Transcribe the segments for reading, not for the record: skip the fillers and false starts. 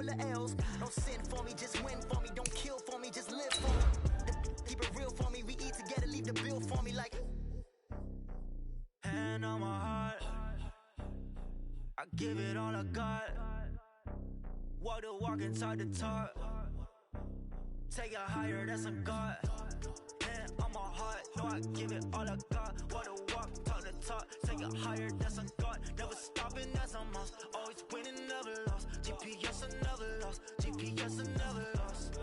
the L's. Don't sin for me, just win for me. Don't kill for me, just live for me. Keep it real for me. We eat together, leave the bill for me like. Hand on my heart, I give it all I got. Walk the walk and talk the talk. Take it higher, that's a God. Hand on my heart, no, I give it all I got. Walk the walk, talk the talk. Take it higher, that's a God. Never stopping, that's a must. Always winning, never lost. GPS, I never lost. GPS, I never lost.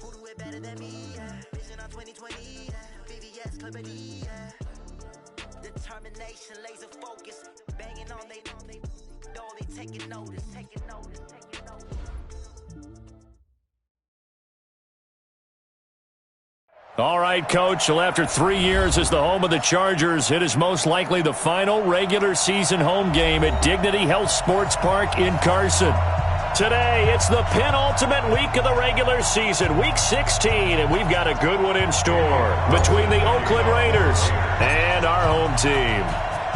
Who do it better than me? Yeah. Vision on 2020. Yeah. VVS, Company. Yeah. Determination, laser focus. Banging on they door, they taking notice. All right, Coach. Well, after 3 years as the home of the Chargers, it is most likely the final regular season home game at Dignity Health Sports Park in Carson. Today, it's the penultimate week of the regular season, Week 16, and we've got a good one in store between the Oakland Raiders and our home team.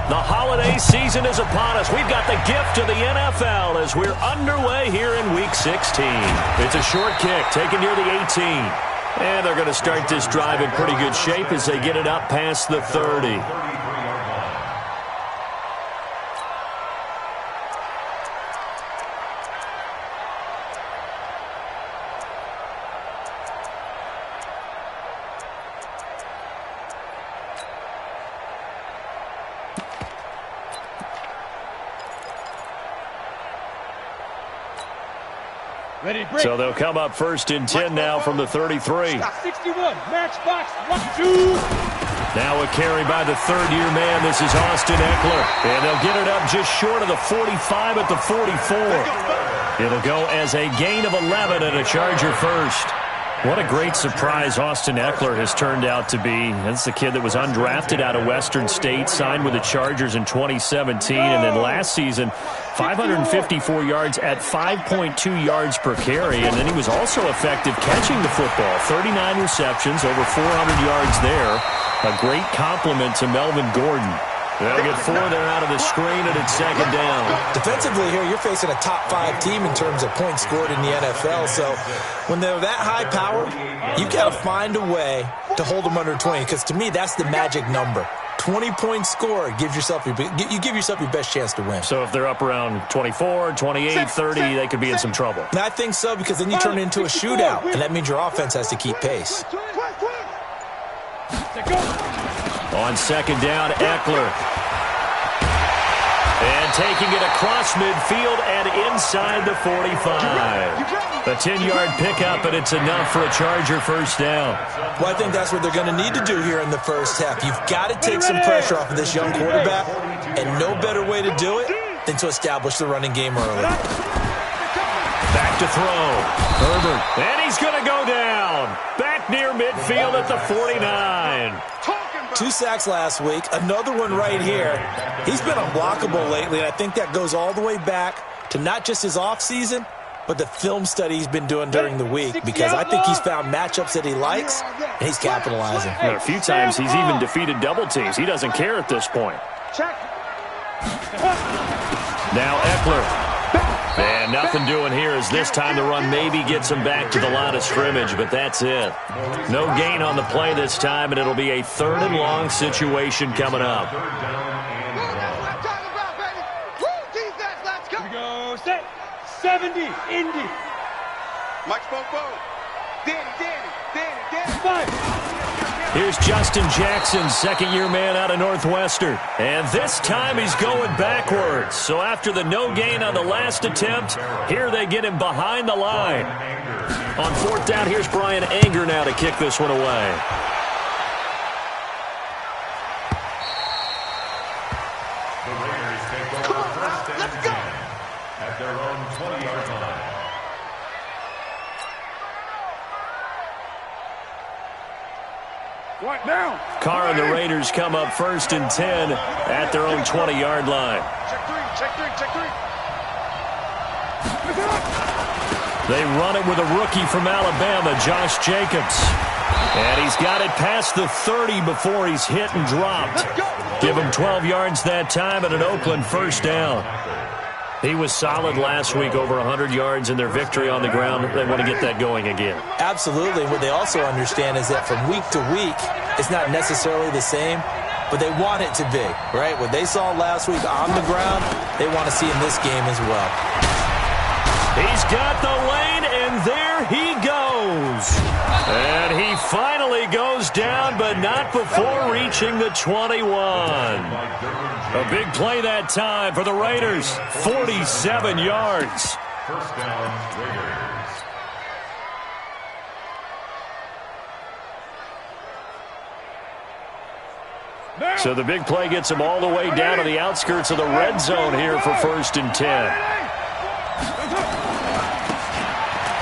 The holiday season is upon us. We've got the gift of the NFL as we're underway here in Week 16. It's a short kick taken near the 18. And they're going to start this drive in pretty good shape as they get it up past the 30. So they'll come up first and 10 now from the 33. 61, match box, 1-2. Now a carry by the third-year man. This is Austin Eckler. And they'll get it up just short of the 45 at the 44. It'll go as a gain of 11 and a Charger first. What a great surprise Austin Eckler has turned out to be. That's the kid that was undrafted out of Western State, signed with the Chargers in 2017, and then last season, 554 yards at 5.2 yards per carry, and then he was also effective catching the football. 39 receptions, over 400 yards there. A great compliment to Melvin Gordon. They'll get 4 there out of the screen, and it's second down. Defensively here, you're facing a top-5 team in terms of points scored in the NFL. So when they're that high-powered, you've got to find a way to hold them under 20, because to me, that's the magic number. 20 points scored, you give yourself your best chance to win. So if they're up around 24, 28, 30, they could be in some trouble. And I think so, because then you turn it into a shootout, and that means your offense has to keep pace. On second down, Eckler. And taking it across midfield and inside the 45. A 10-yard pickup, and it's enough for a Charger first down. Well, I think that's what they're going to need to do here in the first half. You've got to take some pressure off of this young quarterback, and no better way to do it than to establish the running game early. Back to throw. Herbert. And he's going to go down. Back near midfield at the 49. 2 sacks last week, another one right here. He's been unblockable lately, and I think that goes all the way back to not just his offseason, but the film study he's been doing during the week, because I think he's found matchups that he likes, and he's capitalizing. A few times he's even defeated double teams. He doesn't care at this point. Now Eckler. And nothing doing here as this time the run maybe gets him back to the line of scrimmage, but that's it. No gain on the play this time, and it'll be a 3rd and long situation coming up. Here we go, set, 70, Indy. Mike Bobo. Danny. 5. Here's Justin Jackson, second-year man out of Northwestern. And this time he's going backwards. So after the no gain on the last attempt, here they get him behind the line. On 4th down, here's Brian Anger now to kick this one away. The Raiders take over first and 10 at their own 20-yard line. Right now. Carr and the Raiders come up first and 10 at their own 20-yard line. Check three. They run it with a rookie from Alabama, Josh Jacobs. And he's got it past the 30 before he's hit and dropped. Give him 12 yards that time and an Oakland first down. He was solid last week, over 100 yards in their victory on the ground. They want to get that going again. Absolutely. What they also understand is that from week to week, it's not necessarily the same, but they want it to be, right? What they saw last week on the ground, they want to see in this game as well. He's got the lane, and there he goes. And he finally goes down, but not before reaching the 21. A big play that time for the Raiders. 47 yards. First down, Raiders. So the big play gets him all the way down to the outskirts of the red zone here for 1st and 10.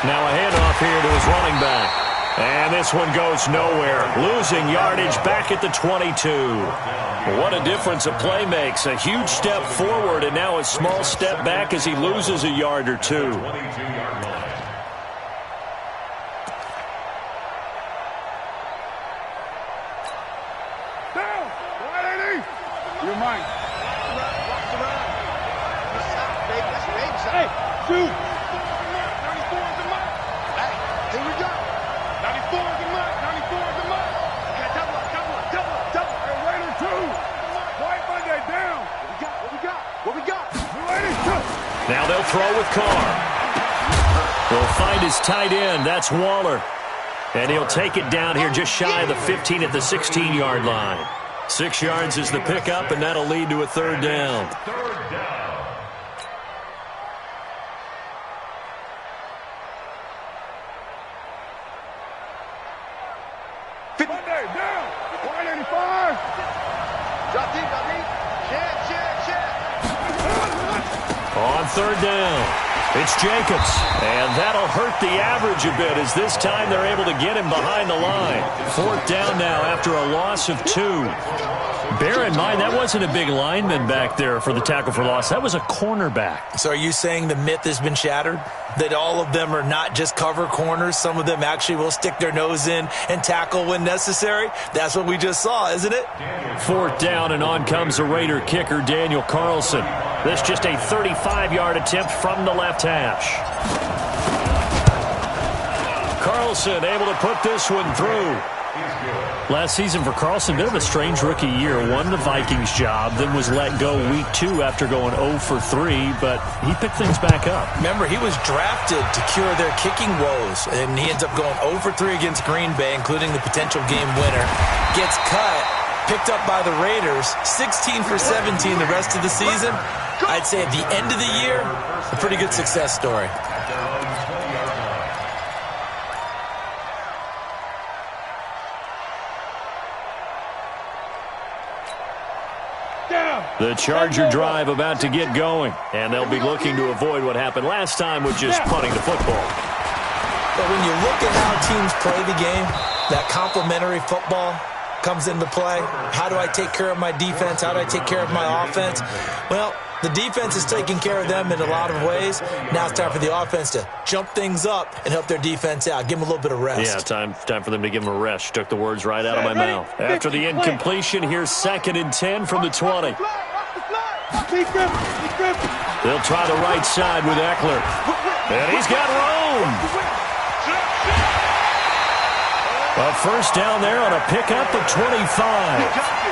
Now a handoff here to his running back. And this one goes nowhere. Losing yardage back at the 22. What a difference a play makes. A huge step forward and now a small step back as he loses a yard or two. 22-yard line. Down! 180! You're mine. Hey, shoot! 94 is the mark. Hey, here we go. 94 is the mark. 94 is the mark. Okay, double up. Hey, Raider 2. White Monday down. What we got? 282. Now they'll throw with Carr. They'll find his tight end. That's Waller. And he'll take it down here just shy of the 15 at the 16-yard line. 6 yards is the pickup, and that'll lead to a 3rd down. Third down. Monday down. 185. Drop deep. Check. On 3rd down, it's Jacobs. And that'll hurt the average a bit as this time they're able to get him behind the line. 4th down now after a loss of 2. Bear in mind, that wasn't a big lineman back there for the tackle for loss. That was a cornerback. So are you saying the myth has been shattered? That all of them are not just cover corners? Some of them actually will stick their nose in and tackle when necessary? That's what we just saw, isn't it? 4th down, and on comes the Raider kicker, Daniel Carlson. This just a 35-yard attempt from the left hash. Carlson able to put this one through. Last season for Carlson, bit of a strange rookie year. Won the Vikings job, then was let go week 2 after going 0 for 3, but he picked things back up. Remember, he was drafted to cure their kicking woes, and he ends up going 0 for 3 against Green Bay, including the potential game winner. Gets cut, picked up by the Raiders, 16 for 17 the rest of the season. I'd say at the end of the year, a pretty good success story. The Charger drive about to get going, and they'll be looking to avoid what happened last time with just punting the football. But when you look at how teams play the game, that complementary football comes into play. How do I take care of my defense? How do I take care of my offense? Well, the defense is taking care of them in a lot of ways. Now it's time for the offense to jump things up and help their defense out. Give them a little bit of rest. Yeah, time for them to give them a rest. You took the words right out of my mouth. After the incompletion, here's 2nd and 10 from the 20. They'll try the right side with Eckler. And he's got room. A 1st down there on a pickup of 25.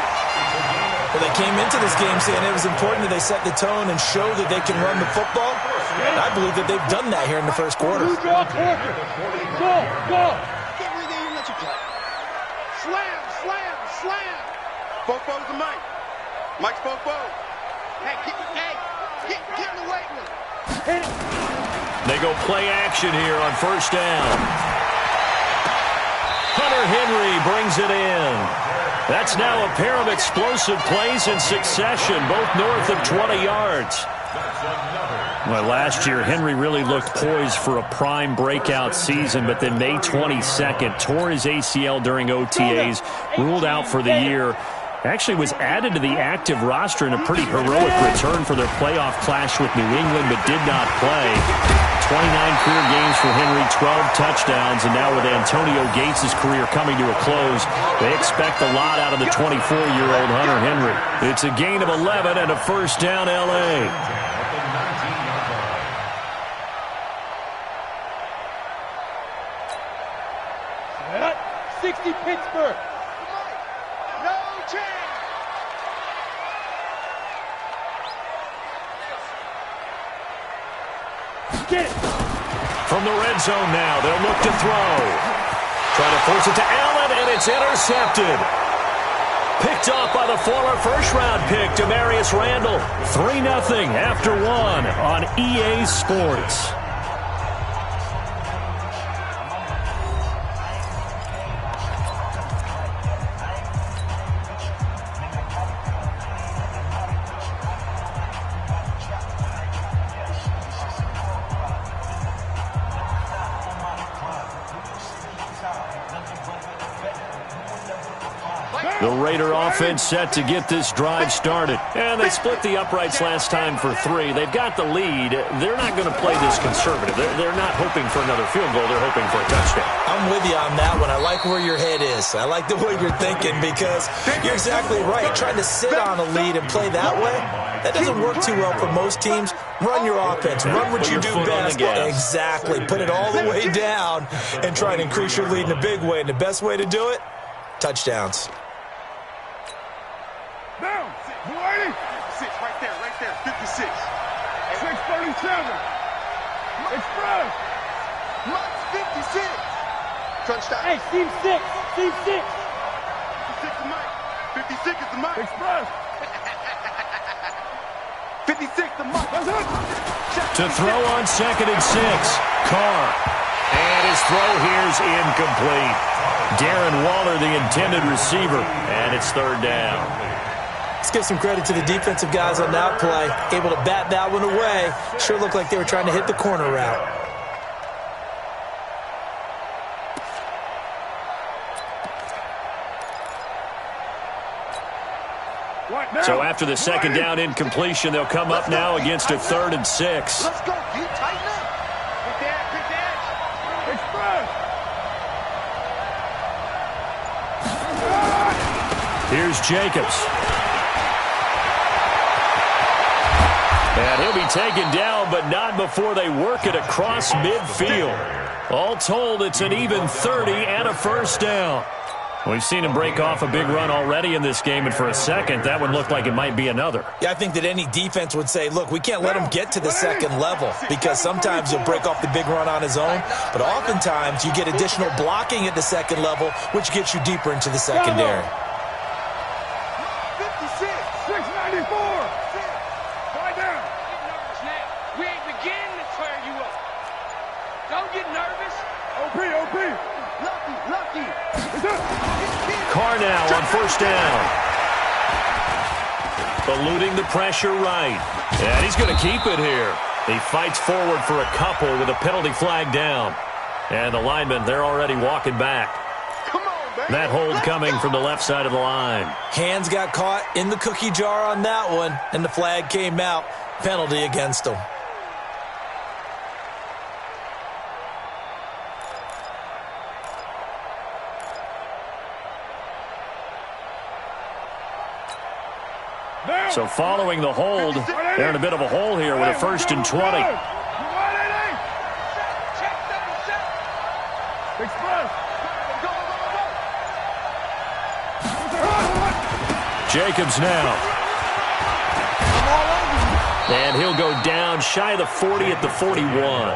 Well, they came into this game saying it was important that they set the tone and show that they can run the football. And I believe that they've done that here in the 1st quarter. Go. Can't believe they even let you play. Slam. Bofo's the Mike. Mike's Bofo. Hey, get in the way with it. They go play action here on 1st down. Hunter Henry brings it in. That's now a pair of explosive plays in succession, both north of 20 yards. Well, last year, Henry really looked poised for a prime breakout season, but then May 22nd, tore his ACL during OTAs, ruled out for the year. Actually was added to the active roster in a pretty heroic return for their playoff clash with New England, but did not play. 29 career games for Henry, 12 touchdowns, and now with Antonio Gates' career coming to a close, they expect a lot out of the 24-year-old Hunter Henry. It's a gain of 11 and a 1st down, L.A. 60 Pittsburgh. No chance. Get it. From the red zone now, they'll look to throw. Trying to force it to Allen, and it's intercepted. Picked off by the former first-round pick, Demarius Randall. 3-0 after one on EA Sports. The Raider offense set to get this drive started. And they split the uprights last time for 3. They've got the lead. They're not going to play this conservative. They're not hoping for another field goal. They're hoping for a touchdown. I'm with you on that one. I like where your head is. I like the way you're thinking because you're exactly right. Trying to sit on a lead and play that way, that doesn't work too well for most teams. Run your offense. Run what you do best. Exactly. Put it all the way down and try and increase your lead in a big way. And the best way to do it, touchdowns. Down. 280. 56 right there, 56. 637. Express. Mike's 56. Touchdown. Hey, team 6. Team 6. 56 is Mike. 56 is the Mike. Express. 56 the Mike. That's it. To throw on 2nd and 6. Carr. And his throw here's incomplete. Darren Waller, the intended receiver. And it's 3rd down. Let's give some credit to the defensive guys on that play. Able to bat that one away. Sure looked like they were trying to hit the corner route. So after the 2nd down incompletion, they'll come up now against a 3rd and 6. Let's go. You tighten up. Good dash. Express. Here's Jacobs. And he'll be taken down, but not before they work it across midfield. All told, it's an even 30 and a 1st down. We've seen him break off a big run already in this game, and for a second, that one looked like it might be another. Yeah, I think that any defense would say, look, we can't let him get to the 2nd level because sometimes he'll break off the big run on his own, but oftentimes you get additional blocking at the 2nd level, which gets you deeper into the secondary. 56. 694. Lie down. We ain't beginning to tear you up. Don't get nervous. OP. Lucky. Carr now on 1st down. Eluding the pressure right. And he's going to keep it here. He fights forward for a couple with a penalty flag down. And the linemen, they're already walking back. Come on, baby. That hold coming from the left side of the line. Hands got caught in the cookie jar on that one, and the flag came out. Penalty against him. So following the hold, they're in a bit of a hole here with a 1st and 20. Express. Jacobs now. And he'll go down shy of the 40 at the 41.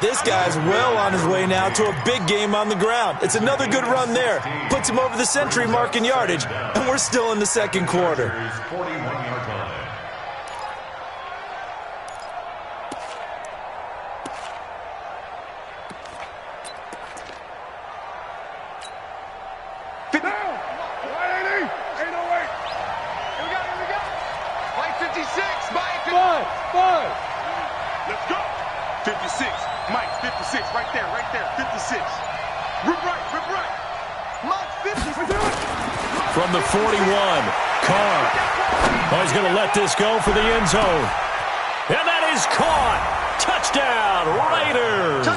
This guy's well on his way now to a big game on the ground. It's another good run there. Puts him over the century mark in yardage, and we're still in the 2nd quarter. 41-yard line. Down. 180. 808. Here we go. Mike 56. Mike 5. Let's go. 56. Mike 56 right there. 56. Rip right. Mike 56. From the 41, Carr. Oh, he's going to let this go for the end zone. And that is caught. Touchdown, Raiders.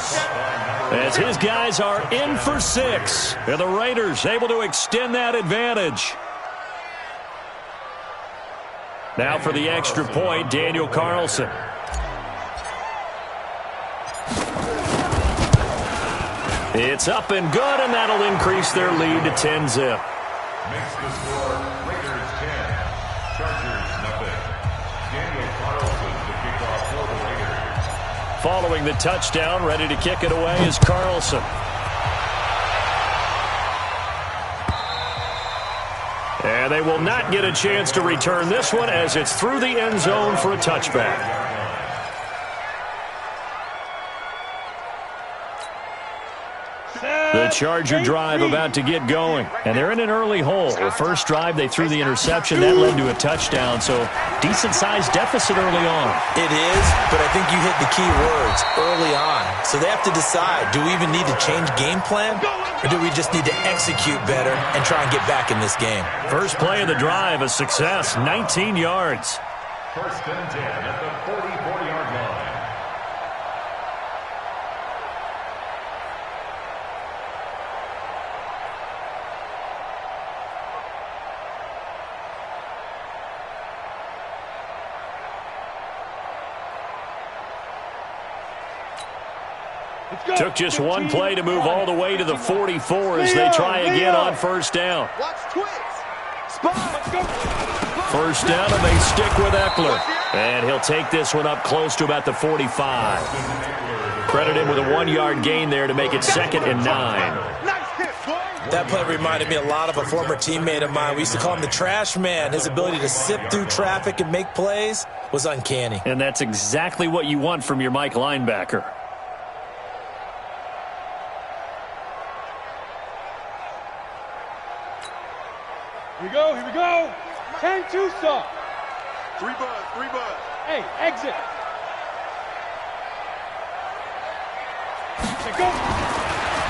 As his guys are in for 6. And the Raiders able to extend that advantage. Now for the extra point, Daniel Carlson. It's up and good, and that'll increase their lead to 10-zip. Makes the score Raiders 10, Chargers nothing. Daniel Carlson to kick off for the Raiders. Following the touchdown, ready to kick it away is Carlson. And they will not get a chance to return this one as it's through the end zone for a touchback. The Charger drive about to get going, and they're in an early hole. The first drive, they threw the interception. That led to a touchdown, so decent-sized deficit early on. It is, but I think you hit the key words, early on. So they have to decide, do we even need to change game plan, or do we just need to execute better and try and get back in this game? First play of the drive, a success, 19 yards. First and 10 at the 44-yard line. Took just one play to move all the way to the 44 as they try again on first down. First down, and they stick with Eckler. And he'll take this one up close to about the 45. Credit him with a 1-yard gain there to make it 2nd and 9. That play reminded me a lot of a former teammate of mine. We used to call him the trash man. His ability to sift through traffic and make plays was uncanny. And that's exactly what you want from your Mike linebacker. Here we go. 10-2 stop. 3 buzz. Hey, exit. Go.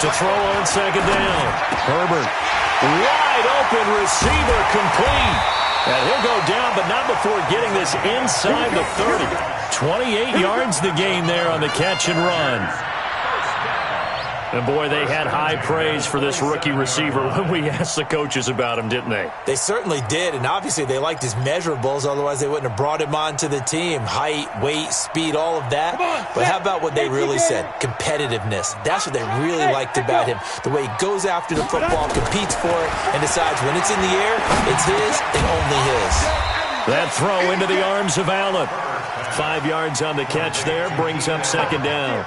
To throw on second down. Herbert. Wide open receiver complete. And he'll go down, but not before getting this inside the 30. 28 yards the gain there on the catch and run. And, boy, they had high praise for this rookie receiver when we asked the coaches about him, didn't they? They certainly did, and obviously they liked his measurables. Otherwise, they wouldn't have brought him onto the team. Height, weight, speed, all of that. But how about what they really said? Competitiveness. That's what they really liked about him. The way he goes after the football, competes for it, and decides when it's in the air, it's his and only his. That throw into the arms of Allen. 5 yards on the catch there, brings up second down.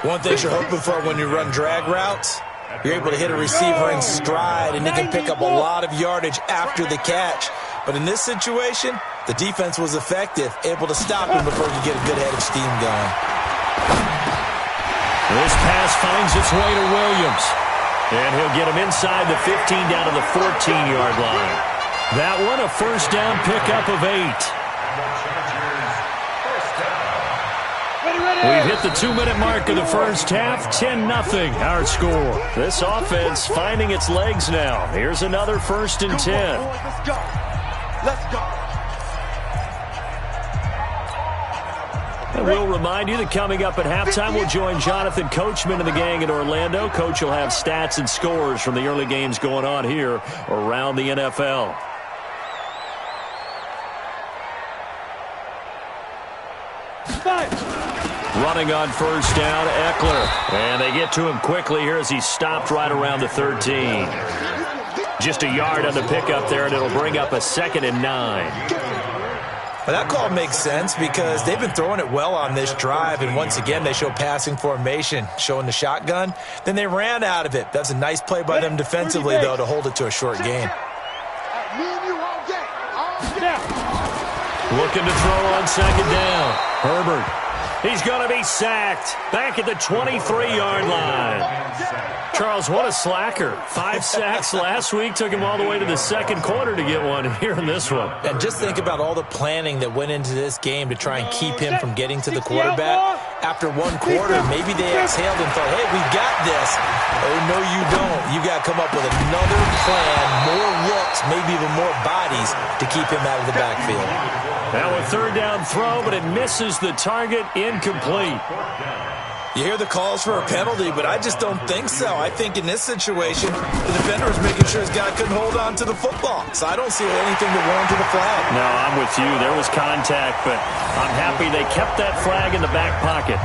One thing you're hoping for when you run drag routes, you're able to hit a receiver in stride, and he can pick up a lot of yardage after the catch. But in this situation, the defense was effective, able to stop him before he could get a good head of steam going. This pass finds its way to Williams. And he'll get him inside the 15 down to the 14-yard line. That one, a first down pickup of 8. We've hit the 2-minute mark of the first half. 10-0 our score. This offense finding its legs now. Here's another 1st and 10. Let's go. And we'll remind you that coming up at halftime, we'll join Jonathan Coachman and the gang in Orlando. Coach will have stats and scores from the early games going on here around the NFL. Running on first down, Eckler. And they get to him quickly here as he's stopped right around the 13. Just a yard on the pickup there, and it'll bring up a 2nd and 9. But that call makes sense because they've been throwing it well on this drive, and once again they show passing formation, showing the shotgun. Then they ran out of it. That's a nice play by them defensively, though, to hold it to a short gain. Looking to throw on second down. Herbert. He's going to be sacked back at the 23-yard line. Charles, what a slacker. 5 sacks last week. Took him all the way to the second quarter to get one here in this one. And just think about all the planning that went into this game to try and keep him from getting to the quarterback. After one quarter, maybe they exhaled and thought, hey, we got this. Oh, no, you don't. You got to come up with another plan, more looks, maybe even more bodies to keep him out of the backfield. Now a third down throw, but it misses the target, incomplete. You hear the calls for a penalty, but I just don't think so. I think in this situation, the defender was making sure his guy couldn't hold on to the football. So I don't see anything that warranted a flag. No, I'm with you. There was contact, but I'm happy they kept that flag in the back pocket.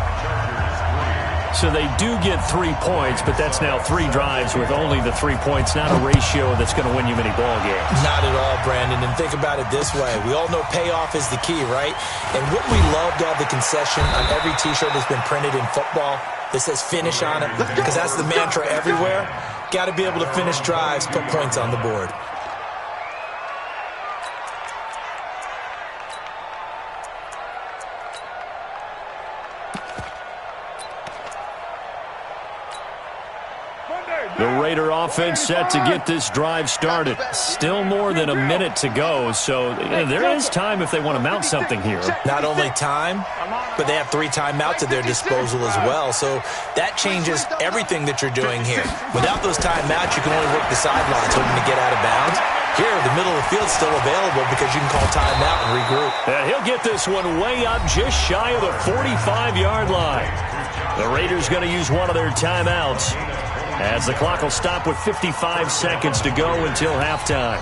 So they do get 3 points, but that's now 3 drives with only the 3 points, not a ratio that's going to win you many ball games. Not at all, Brandon. And think about it this way. We all know payoff is the key, right? And wouldn't we love to have the concession on every T-shirt that's been printed in football that says finish on it? Because that's the mantra everywhere. Got to be able to finish drives, put points on the board. The Raider offense set to get this drive started. Still more than a minute to go, so there is time if they want to mount something here. Not only time, but they have 3 timeouts at their disposal as well, so that changes everything that you're doing here. Without those timeouts, you can only work the sidelines hoping to get out of bounds. Here, the middle of the field's still available because you can call timeout and regroup. And he'll get this one way up just shy of the 45-yard line. The Raiders going to use one of their timeouts, as the clock will stop with 55 seconds to go until halftime.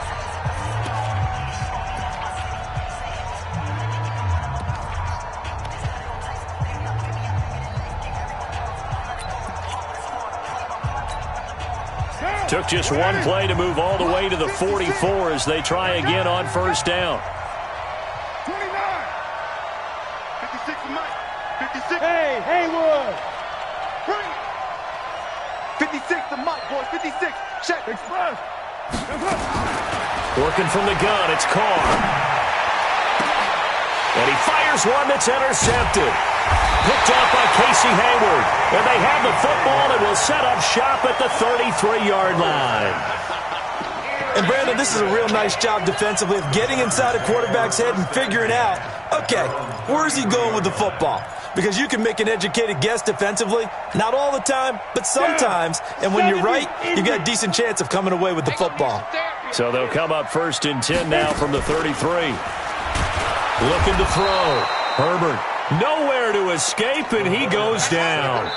Took just one play to move all the way to the 44 as they try again on first down. 29. 56 to Mike. 56. Hey, Haywood. 56 to Mike, boys. 56. Check. Express. Working from the gun, it's Carr. And he fires one that's intercepted. Picked off by Casey Hayward. And they have the football and will set up shop at the 33-yard line. And, Brandon, this is a real nice job defensively of getting inside a quarterback's head and figuring out, okay, where's he going with the football? Because you can make an educated guess defensively, not all the time, but sometimes. And when you're right, you've got a decent chance of coming away with the football. So they'll come up 1st and 10 now from the 33. Looking to throw. Herbert nowhere to escape, and he goes down.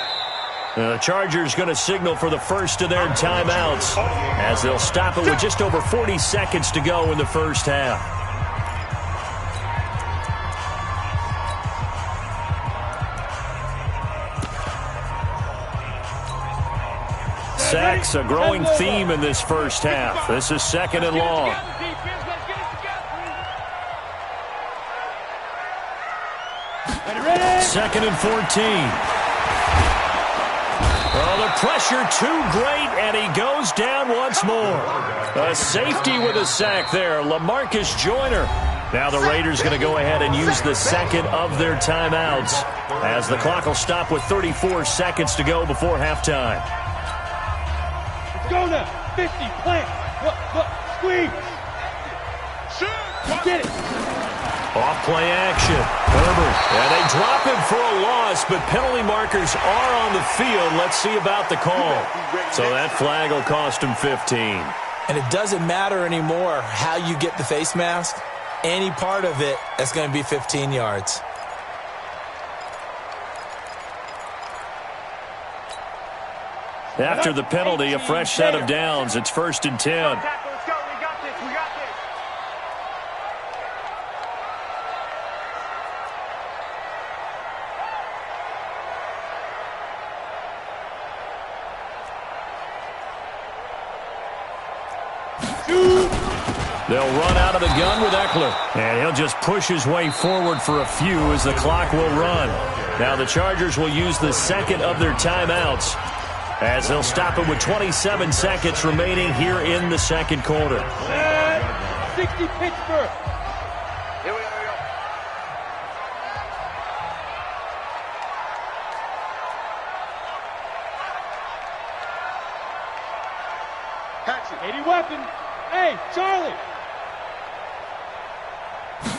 The Chargers going to signal for the first of their timeouts as they'll stop it with just over 40 seconds to go in the first half. Sacks, a growing theme in this first half. This is 2nd and long. Second and 14. Oh, the pressure too great, and he goes down once more. A safety with a sack there, LaMarcus Joyner. Now the Raiders going to go ahead and use the second of their timeouts as the clock will stop with 34 seconds to go before halftime. Let's go now. 50, plant. Look, squeeze. Shoot. Get it. Off play action. Herbert. And they drop him for a loss, but penalty markers are on the field. Let's see about the call. So that flag will cost him 15. And it doesn't matter anymore how you get the face mask. Any part of it, that's going to be 15 yards. After the penalty, a fresh set of downs. It's 1st and 10. They'll run out of the gun with Eckler. And he'll just push his way forward for a few as the clock will run. Now the Chargers will use the second of their timeouts as they'll stop it with 27 seconds remaining here in the second quarter. 60 Pittsburgh. Here we go. Patrick. 80 weapon. Hey, Charlie.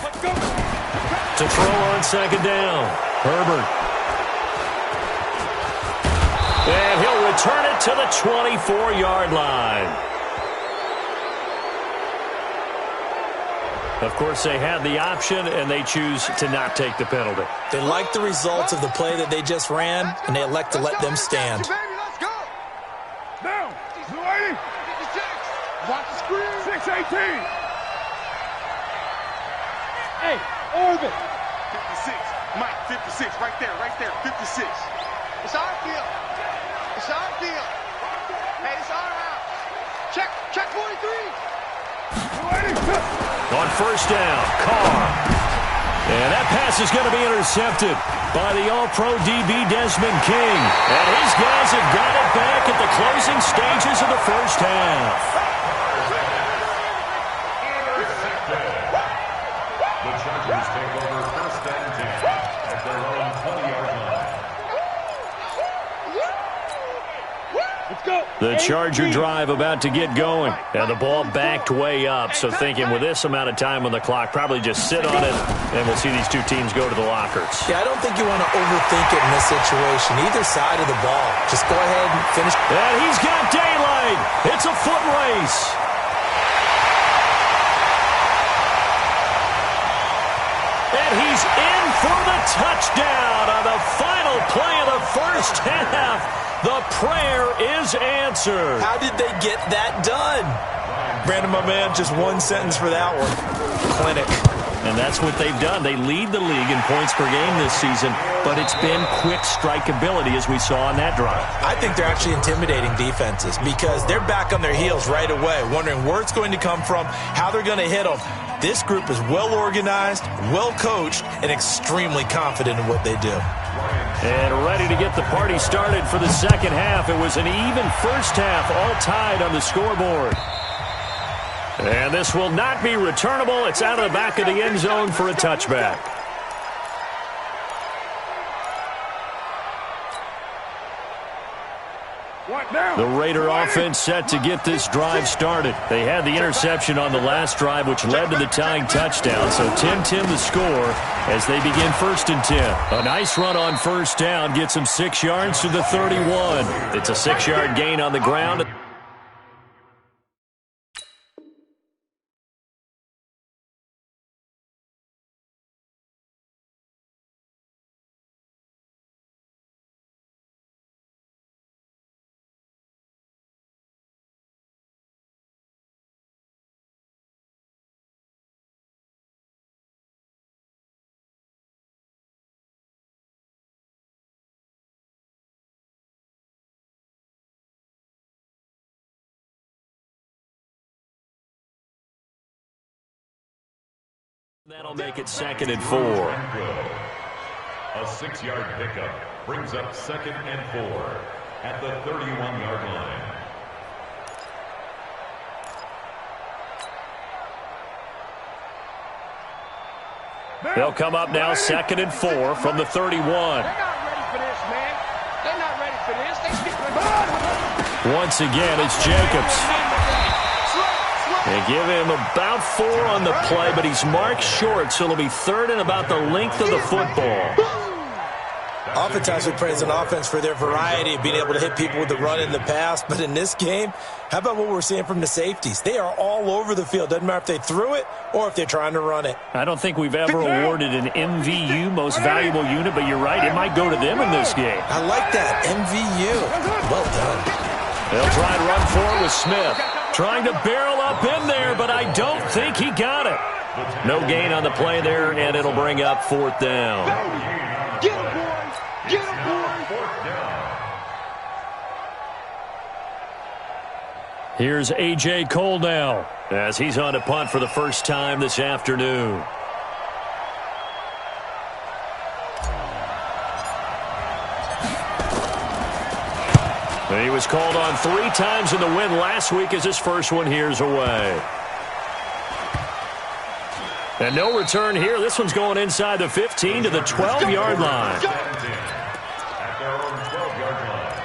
Let's go. To throw on second down. Herbert. And he'll return it to the 24-yard line. Of course, they had the option, and they choose to not take the penalty. They like the results of the play that they just ran, and they elect to let them stand. Let's go. Down. 280. 56. Watch the screen. 618. Hey, Orbit. 56. Mike, 56. Right there. 56. It's our field. It's our field. Hey, it's our house. Check 43. On first down, Carr. And that pass is going to be intercepted by the All-Pro DB Desmond King. And his guys have got it back at the closing stages of the first half. The Chargers take over first and 10 at their own 20-yard line. Let's go. The Charger drive about to get going. And the ball backed way up. So thinking with this amount of time on the clock, probably just sit on it, and we'll see these two teams go to the lockers. Yeah, I don't think you want to overthink it in this situation. Either side of the ball. Just go ahead and finish. And he's got daylight. It's a foot race. And he's in for the touchdown on the final play of the first half. The prayer is answered. How did they get that done? Brandon, my man, just one sentence for that one. Clinic. And that's what they've done. They lead the league in points per game this season, but it's been quick strikeability as we saw on that drive. I think they're actually intimidating defenses because they're back on their heels right away, wondering where it's going to come from, how they're going to hit them. This group is well organized, well coached, and extremely confident in what they do. And ready to get the party started for the second half. It was an even first half, all tied on the scoreboard. And this will not be returnable. It's out of the back of the end zone for a touchback. The Raider offense set to get this drive started. They had the interception on the last drive, which led to the tying touchdown. So 10-10 the score as they begin first and 10. A nice run on first down gets them 6 yards to the 31. It's a 6-yard gain on the ground. That'll make it 2nd and 4. A 6-yard pickup brings up 2nd and 4 at the 31-yard line. They'll come up now 2nd and 4 from the 31. They're not ready for this, man. They're not ready for this. They stick with Once again, it's Jacobs. They give him about 4 on the play, but he's marked short, so it'll be 3rd and about the length of the football. Oftentimes we praise an offense for their variety of being able to hit people with the run in the pass, but in this game, how about what we're seeing from the safeties? They are all over the field. Doesn't matter if they threw it or if they're trying to run it. I don't think we've ever awarded an MVU, most valuable unit, but you're right, it might go to them in this game. I like that, MVU. Well done. They'll try and run forward with Smith. Trying to barrel up in there, but I don't think he got it. No gain on the play there, and it'll bring up 4th down. Get him, boys. Get him, boys. 4th down. Here's A.J. Cole now as he's on a punt for the first time this afternoon. He was called on 3 times in the win last week as his first one here's away. And no return here. This one's going inside the 15 to the 12-yard line. At their own 12-yard line.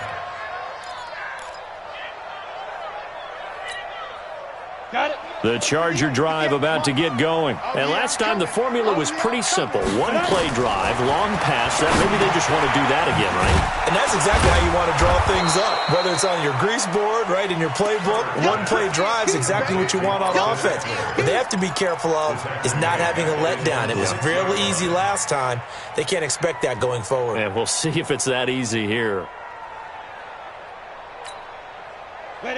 Got it. The Charger drive about to get going. And last time the formula was pretty simple. One-play drive, long pass. That maybe they just want to do that again, right? And that's exactly how you want to draw things up. Whether it's on your grease board, right, in your playbook, one-play drive is exactly what you want on offense. What they have to be careful of is not having a letdown. It was real easy last time. They can't expect that going forward. And we'll see if it's that easy here.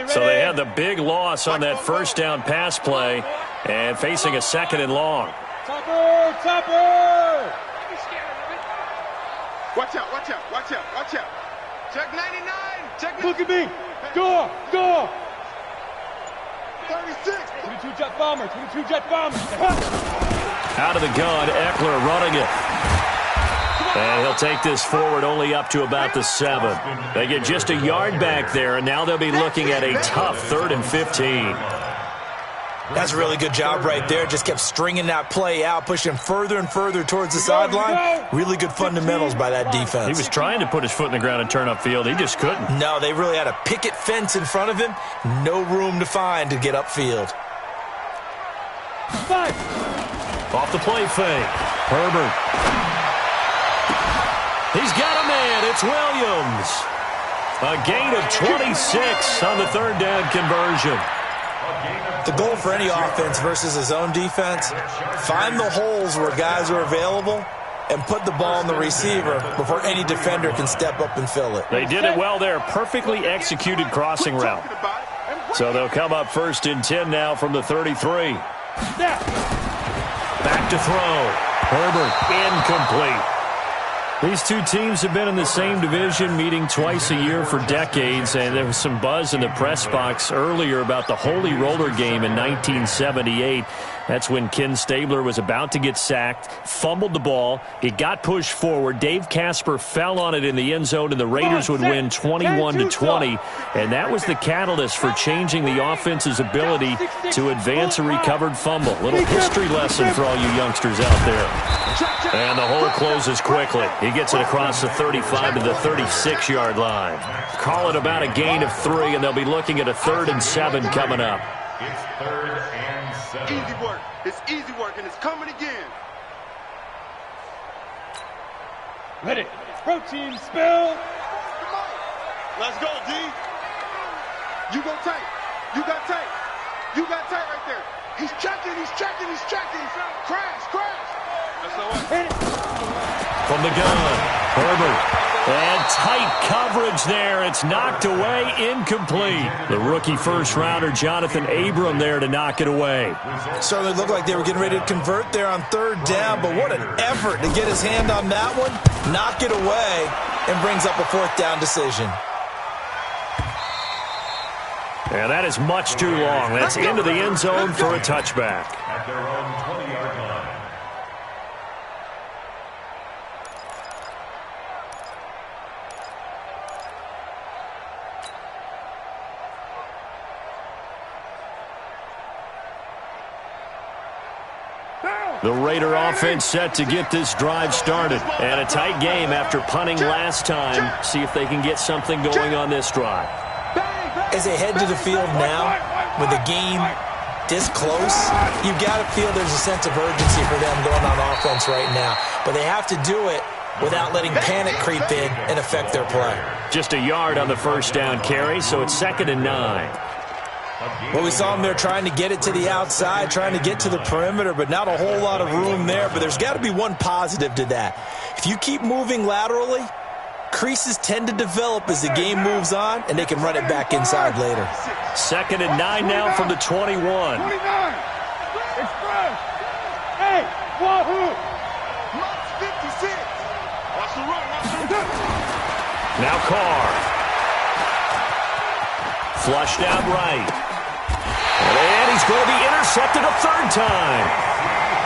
So they had the big loss on that first down pass play and facing a 2nd and long. Topper! Watch out, watch out, watch out, watch out. Check 99. Check. Look at me. Go. 36. 22 jet bomber. 22 jet bomber. Out of the gun, Eckler running it. And he'll take this forward only up to about the 7. They get just a yard back there, and now they'll be looking at a tough 3rd and 15. That's a really good job right there. Just kept stringing that play out, pushing further and further towards the sideline. Really good fundamentals by that defense. He was trying to put his foot in the ground and turn upfield. He just couldn't. No, they really had a picket fence in front of him. No room to find to get upfield. Off the play fake. Herbert. He's got a man. It's Williams. A gain of 26 on the 3rd down conversion. The goal for any offense versus his own defense, find the holes where guys are available and put the ball in the receiver before any defender can step up and fill it. They did it well there. Perfectly executed crossing route. So they'll come up 1st and 10 now from the 33. Back to throw. Herbert incomplete. These two teams have been in the same division, meeting twice a year for decades, and there was some buzz in the press box earlier about the Holy Roller game in 1978. That's when Ken Stabler was about to get sacked, fumbled the ball, it got pushed forward. Dave Casper fell on it in the end zone, and the Raiders would win 21-20, and that was the catalyst for changing the offense's ability to advance a recovered fumble. Little history lesson for all you youngsters out there. And the hole closes quickly. He gets it across the 35 to the 36-yard line. Call it about a gain of 3, and they'll be looking at a 3rd and 7 coming up. It's 3rd and 7. Easy work. It's easy work, and it's coming again. Ready. Protein spill. Let's go, D. You go tight. You got tight. You got tight right there. He's checking. Crash. That's the one. Hit it. From the gun, Herbert. And tight coverage there. It's knocked away, incomplete. The rookie first-rounder, Jonathan Abram, there to knock it away. Certainly looked like they were getting ready to convert there on 3rd down, but what an effort to get his hand on that one, knock it away, and brings up a 4th down decision. And that is much too long. That's into the end zone for a touchback. At their own 20-yard line. The Raider offense set to get this drive started. And a tight game after punting last time. See if they can get something going on this drive. As they head to the field now, with the game this close, you've got to feel there's a sense of urgency for them going on offense right now. But they have to do it without letting panic creep in and affect their play. Just a yard on the 1st down carry, so it's 2nd and 9. Well, we saw them there trying to get it to the outside, trying to get to the perimeter, but not a whole lot of room there. But there's got to be one positive to that. If you keep moving laterally, creases tend to develop as the game moves on, and they can run it back inside later. 2nd and 9 now from the 21. 29. Express. Hey, Wahoo. March 56. Watch the run. Now Carr. Flushed out right. And he's going to be intercepted a 3rd time.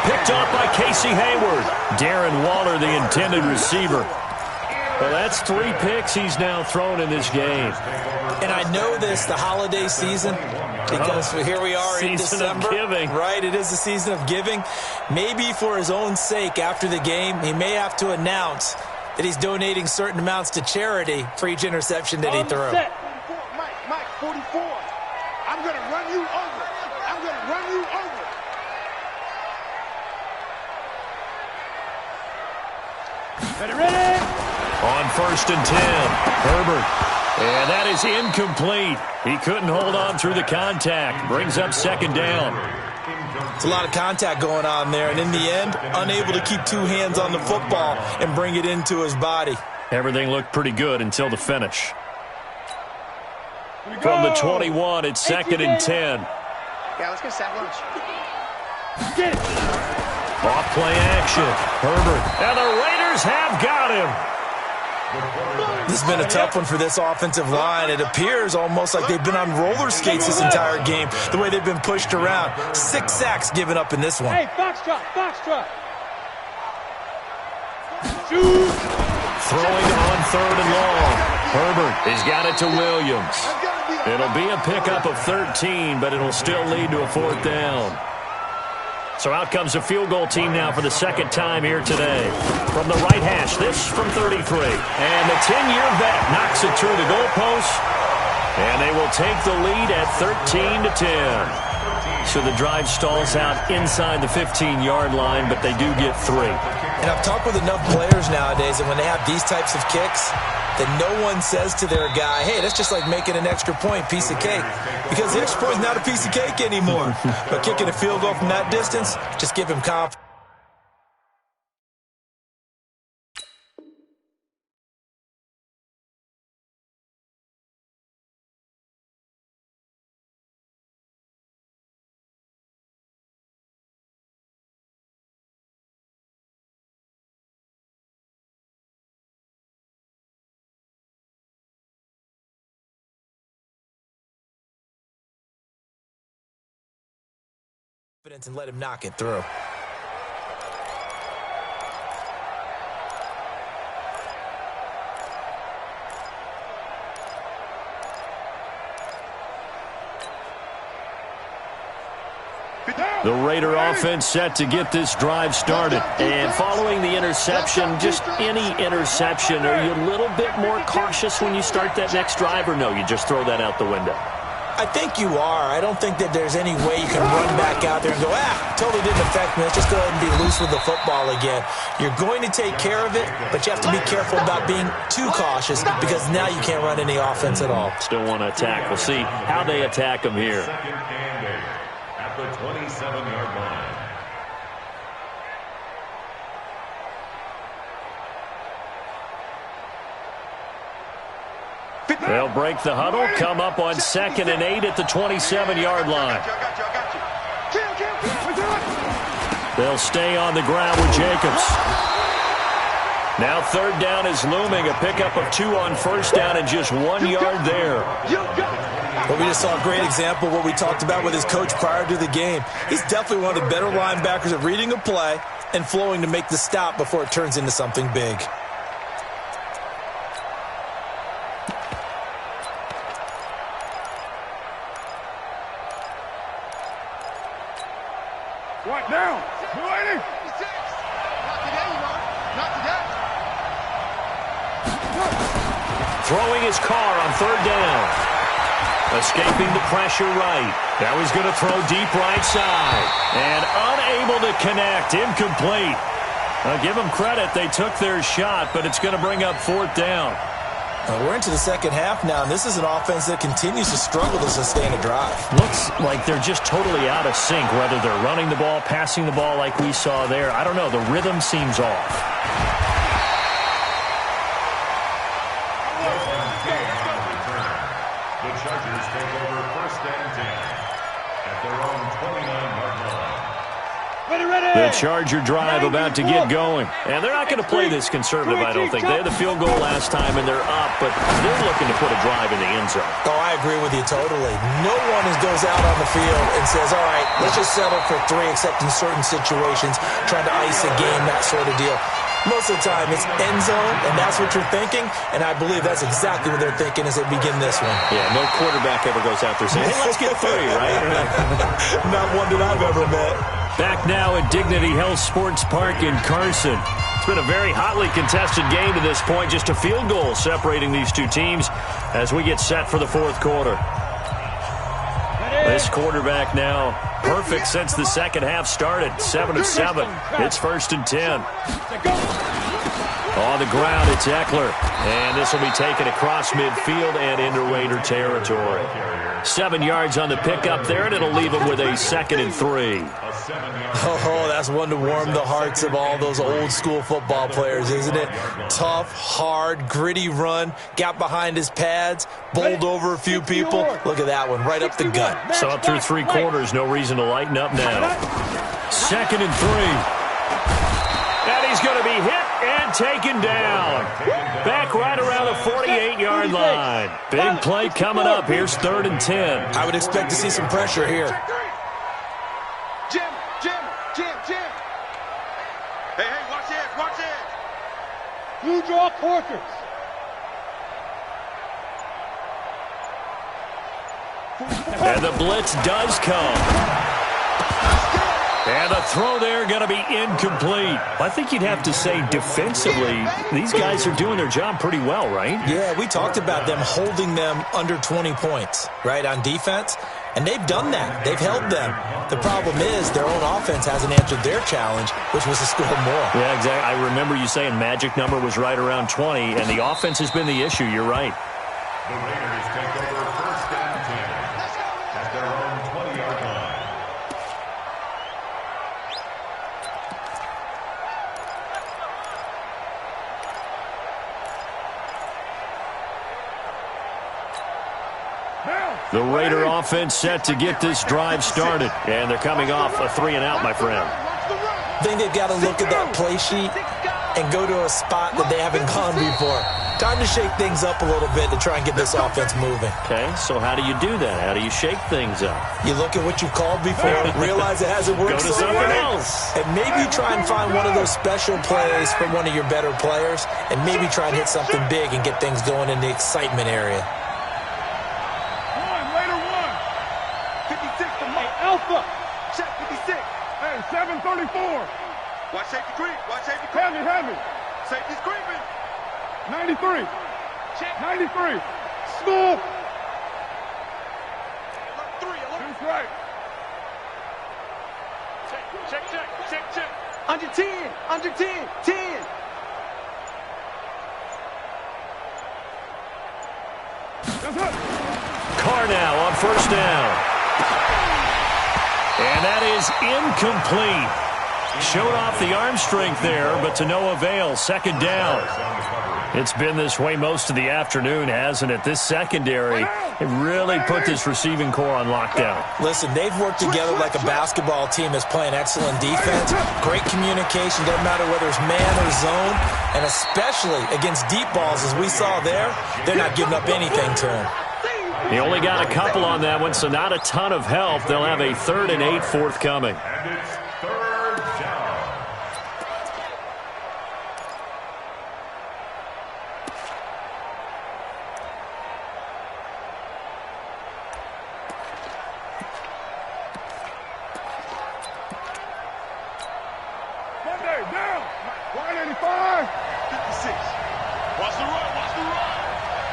Picked off by Casey Hayward. Darren Waller, the intended receiver. Well, that's 3 picks he's now thrown in this game. And I know this, the holiday season, because here we are in December. Season of giving. Right, it is the season of giving. Maybe for his own sake after the game, he may have to announce that he's donating certain amounts to charity for each interception that he threw. Mike, 44. I'm going to run you over. Ready. On 1st and 10, Herbert. And that is incomplete. He couldn't hold on through the contact. Brings up 2nd down. It's a lot of contact going on there, and in the end, unable to keep 2 hands on the football and bring it into his body. Everything looked pretty good until the finish. From the 21, it's 2nd and 10. Yeah, let's get sack lunch. Get it. Off play action. Herbert. And the Raiders have got him. This has been a tough one for this offensive line. It appears almost like they've been on roller skates this entire game, the way they've been pushed around. 6 sacks given up in this one. Hey, foxtrot, foxtrot. Shoot. Throwing on 3rd and long. Herbert has got it to Williams. It'll be a pickup of 13, but it'll still lead to a 4th down. So out comes a field goal team now for the 2nd time here today. From the right hash, this from 33. And the 10-year vet knocks it through the goalpost. And they will take the lead at 13-10. So the drive stalls out inside the 15-yard line, but they do get 3. And I've talked with enough players nowadays that when they have these types of kicks, that no one says to their guy, hey, that's just like making an extra point, piece of cake. Because the extra point is not a piece of cake anymore. But kicking a field goal from that distance, just give him confidence. And let him knock it through. The Raider offense set to get this drive started. And following the interception, just any interception, are you a little bit more cautious when you start that next drive, or no, you just throw that out the window? I think you are. I don't think that there's any way you can run back out there and go, totally didn't affect me. Let's just go ahead and be loose with the football again. You're going to take care of it, but you have to be careful about being too cautious because now you can't run any offense at all. Still want to attack. We'll see how they attack them here. Second and 8 at the 27-yard line. They'll break the huddle, come up on 2nd and 8 at the 27-yard line. They'll stay on the ground with Jacobs. Now 3rd down is looming, a pickup of 2 on 1st down and just 1 yard there. Well, we just saw a great example of what we talked about with his coach prior to the game. He's definitely one of the better linebackers at reading a play and flowing to make the stop before it turns into something big. Right now. Ready? Throwing his car on 3rd down. Escaping the pressure right. Now he's going to throw deep right side. And unable to connect. Incomplete. Give them credit. They took their shot, but it's going to bring up 4th down. We're into the second half now, and this is an offense that continues to struggle to sustain a drive. Looks like they're just totally out of sync, whether they're running the ball, passing the ball like we saw there. I don't know. The rhythm seems off. The Chargers take over 1st and 10 at their own 29-yard line. The Charger drive about to get going. And they're not going to play this conservative, I don't think. They had the field goal last time, and they're up, but they're looking to put a drive in the end zone. Oh, I agree with you totally. No one goes out on the field and says, all right, let's just settle for 3, except in certain situations, trying to ice a game, that sort of deal. Most of the time, it's end zone, and that's what you're thinking, and I believe that's exactly what they're thinking as they begin this one. Yeah, no quarterback ever goes out there saying, hey, let's get 3, right? Not one that I've ever met. Back now at Dignity Health Sports Park in Carson. It's been a very hotly contested game to this point. Just a field goal separating these two teams as we get set for the 4th quarter. This quarterback now perfect since the second half started. 7 of 7. It's 1st and 10. On the ground, it's Eckler. And this will be taken across midfield and into Raider territory. 7 yards on the pickup there, and it'll leave him with a 2nd and 3. Oh, that's one to warm the hearts of all those old school football players, isn't it? Tough, hard, gritty run, got behind his pads, bowled over a few people. Look at that one, right up the gut. So up through 3 quarters, no reason to lighten up now. 2nd and 3. And he's going to be hit and taken down. Back right around the 48-yard line. Big play coming up. Here's 3rd and 10. I would expect to see some pressure here. Jim. Hey, watch it. You draw quarters. And the blitz does come. And the throw there going to be incomplete. I think you'd have to say defensively, these guys are doing their job pretty well, right? Yeah, we talked about them holding them under 20 points, right, on defense. And they've done that. They've held them. The problem is their own offense hasn't answered their challenge, which was to score more. Yeah, exactly. I remember you saying magic number was right around 20, and the offense has been the issue. You're right. The Raiders take over 1st and 10 at their own 20-yard line. The Raider offense set to get this drive started. And they're coming off a 3-and-out, my friend. I think they've got to look at that play sheet and go to a spot that they haven't gone before. Time to shake things up a little bit to try and get this offense moving. Okay, so how do you do that? How do you shake things up? You look at what you've called before, realize it hasn't worked Go to so something well. else. And maybe try and find one of those special plays from one of your better players, and maybe try and hit something big and get things going in the excitement area. Alpha. Check 56. Hey, 734. Watch safety creep. Heavy. Safety's creeping. 93. Check. 93. Smooth. Alert 3. That's right. Check. Under 10. 10. That's it. Carr now on 1st down. And that is incomplete. Showed off the arm strength there, but to no avail. 2nd down. It's been this way most of the afternoon, hasn't it? This secondary, it really put this receiving core on lockdown. Listen, they've worked together like a basketball team that's playing excellent defense. Great communication, doesn't matter whether it's man or zone. And especially against deep balls, as we saw there, they're not giving up anything to them. He only got a couple on that one, so not a ton of help. They'll have a 3rd and 8 forthcoming. And it's 3rd down. Monday, down. 185. 56. Watch the run.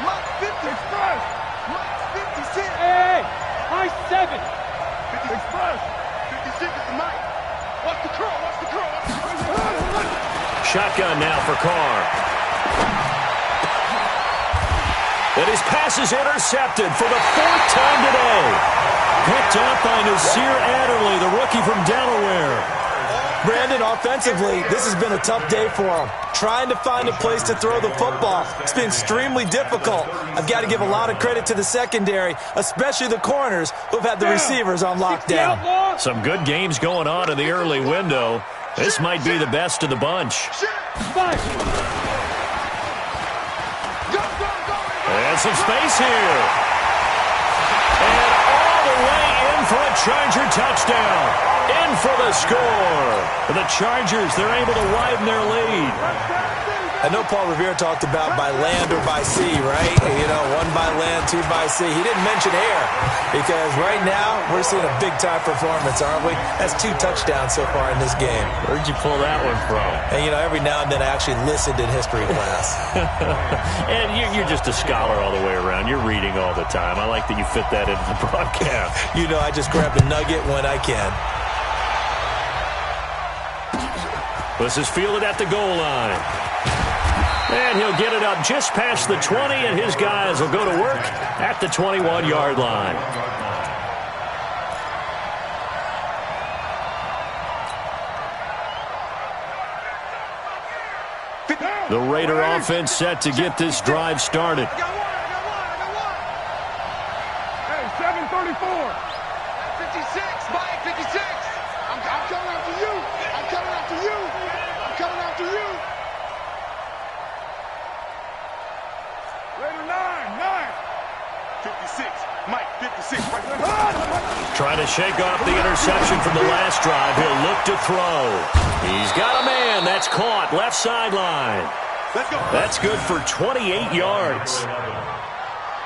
Lock 50. Express. Lock 56. Hey, high 7. 56. Express. 56 is the mic. Watch the curl. Shotgun now for Carr. And his pass is intercepted for the 4th time today. Picked up by Nasir Adderley, the rookie from Delaware. Brandon, offensively, this has been a tough day for him. Trying to find a place to throw the football. It's been extremely difficult. I've got to give a lot of credit to the secondary, especially the corners who've had the receivers on lockdown. Some good games going on in the early window. This might be the best of the bunch. And some space here. And all the way in for a Charger touchdown. In for the score. For the Chargers, they're able to widen their lead. I know Paul Revere talked about by land or by sea, right? You know, 1 by land, 2 by sea. He didn't mention air because right now we're seeing a big-time performance, aren't we? That's 2 touchdowns so far in this game. Where'd you pull that one from? And, you know, every now and then I actually listened in history class. And you're just a scholar all the way around. You're reading all the time. I like that you fit that into the broadcast. You know, I just grab the nugget when I can. This is fielded at the goal line. And he'll get it up just past the 20, and his guys will go to work at the 21-yard line. The Raider offense set to get this drive started. Hey, 734. 56. Mike, 56. I'm coming after you. I'm coming after you. Mike, 56. Trying to shake off the interception from the last drive. He'll look to throw. He's got a man. That's caught. Left sideline. Let's go. That's good for 28 yards.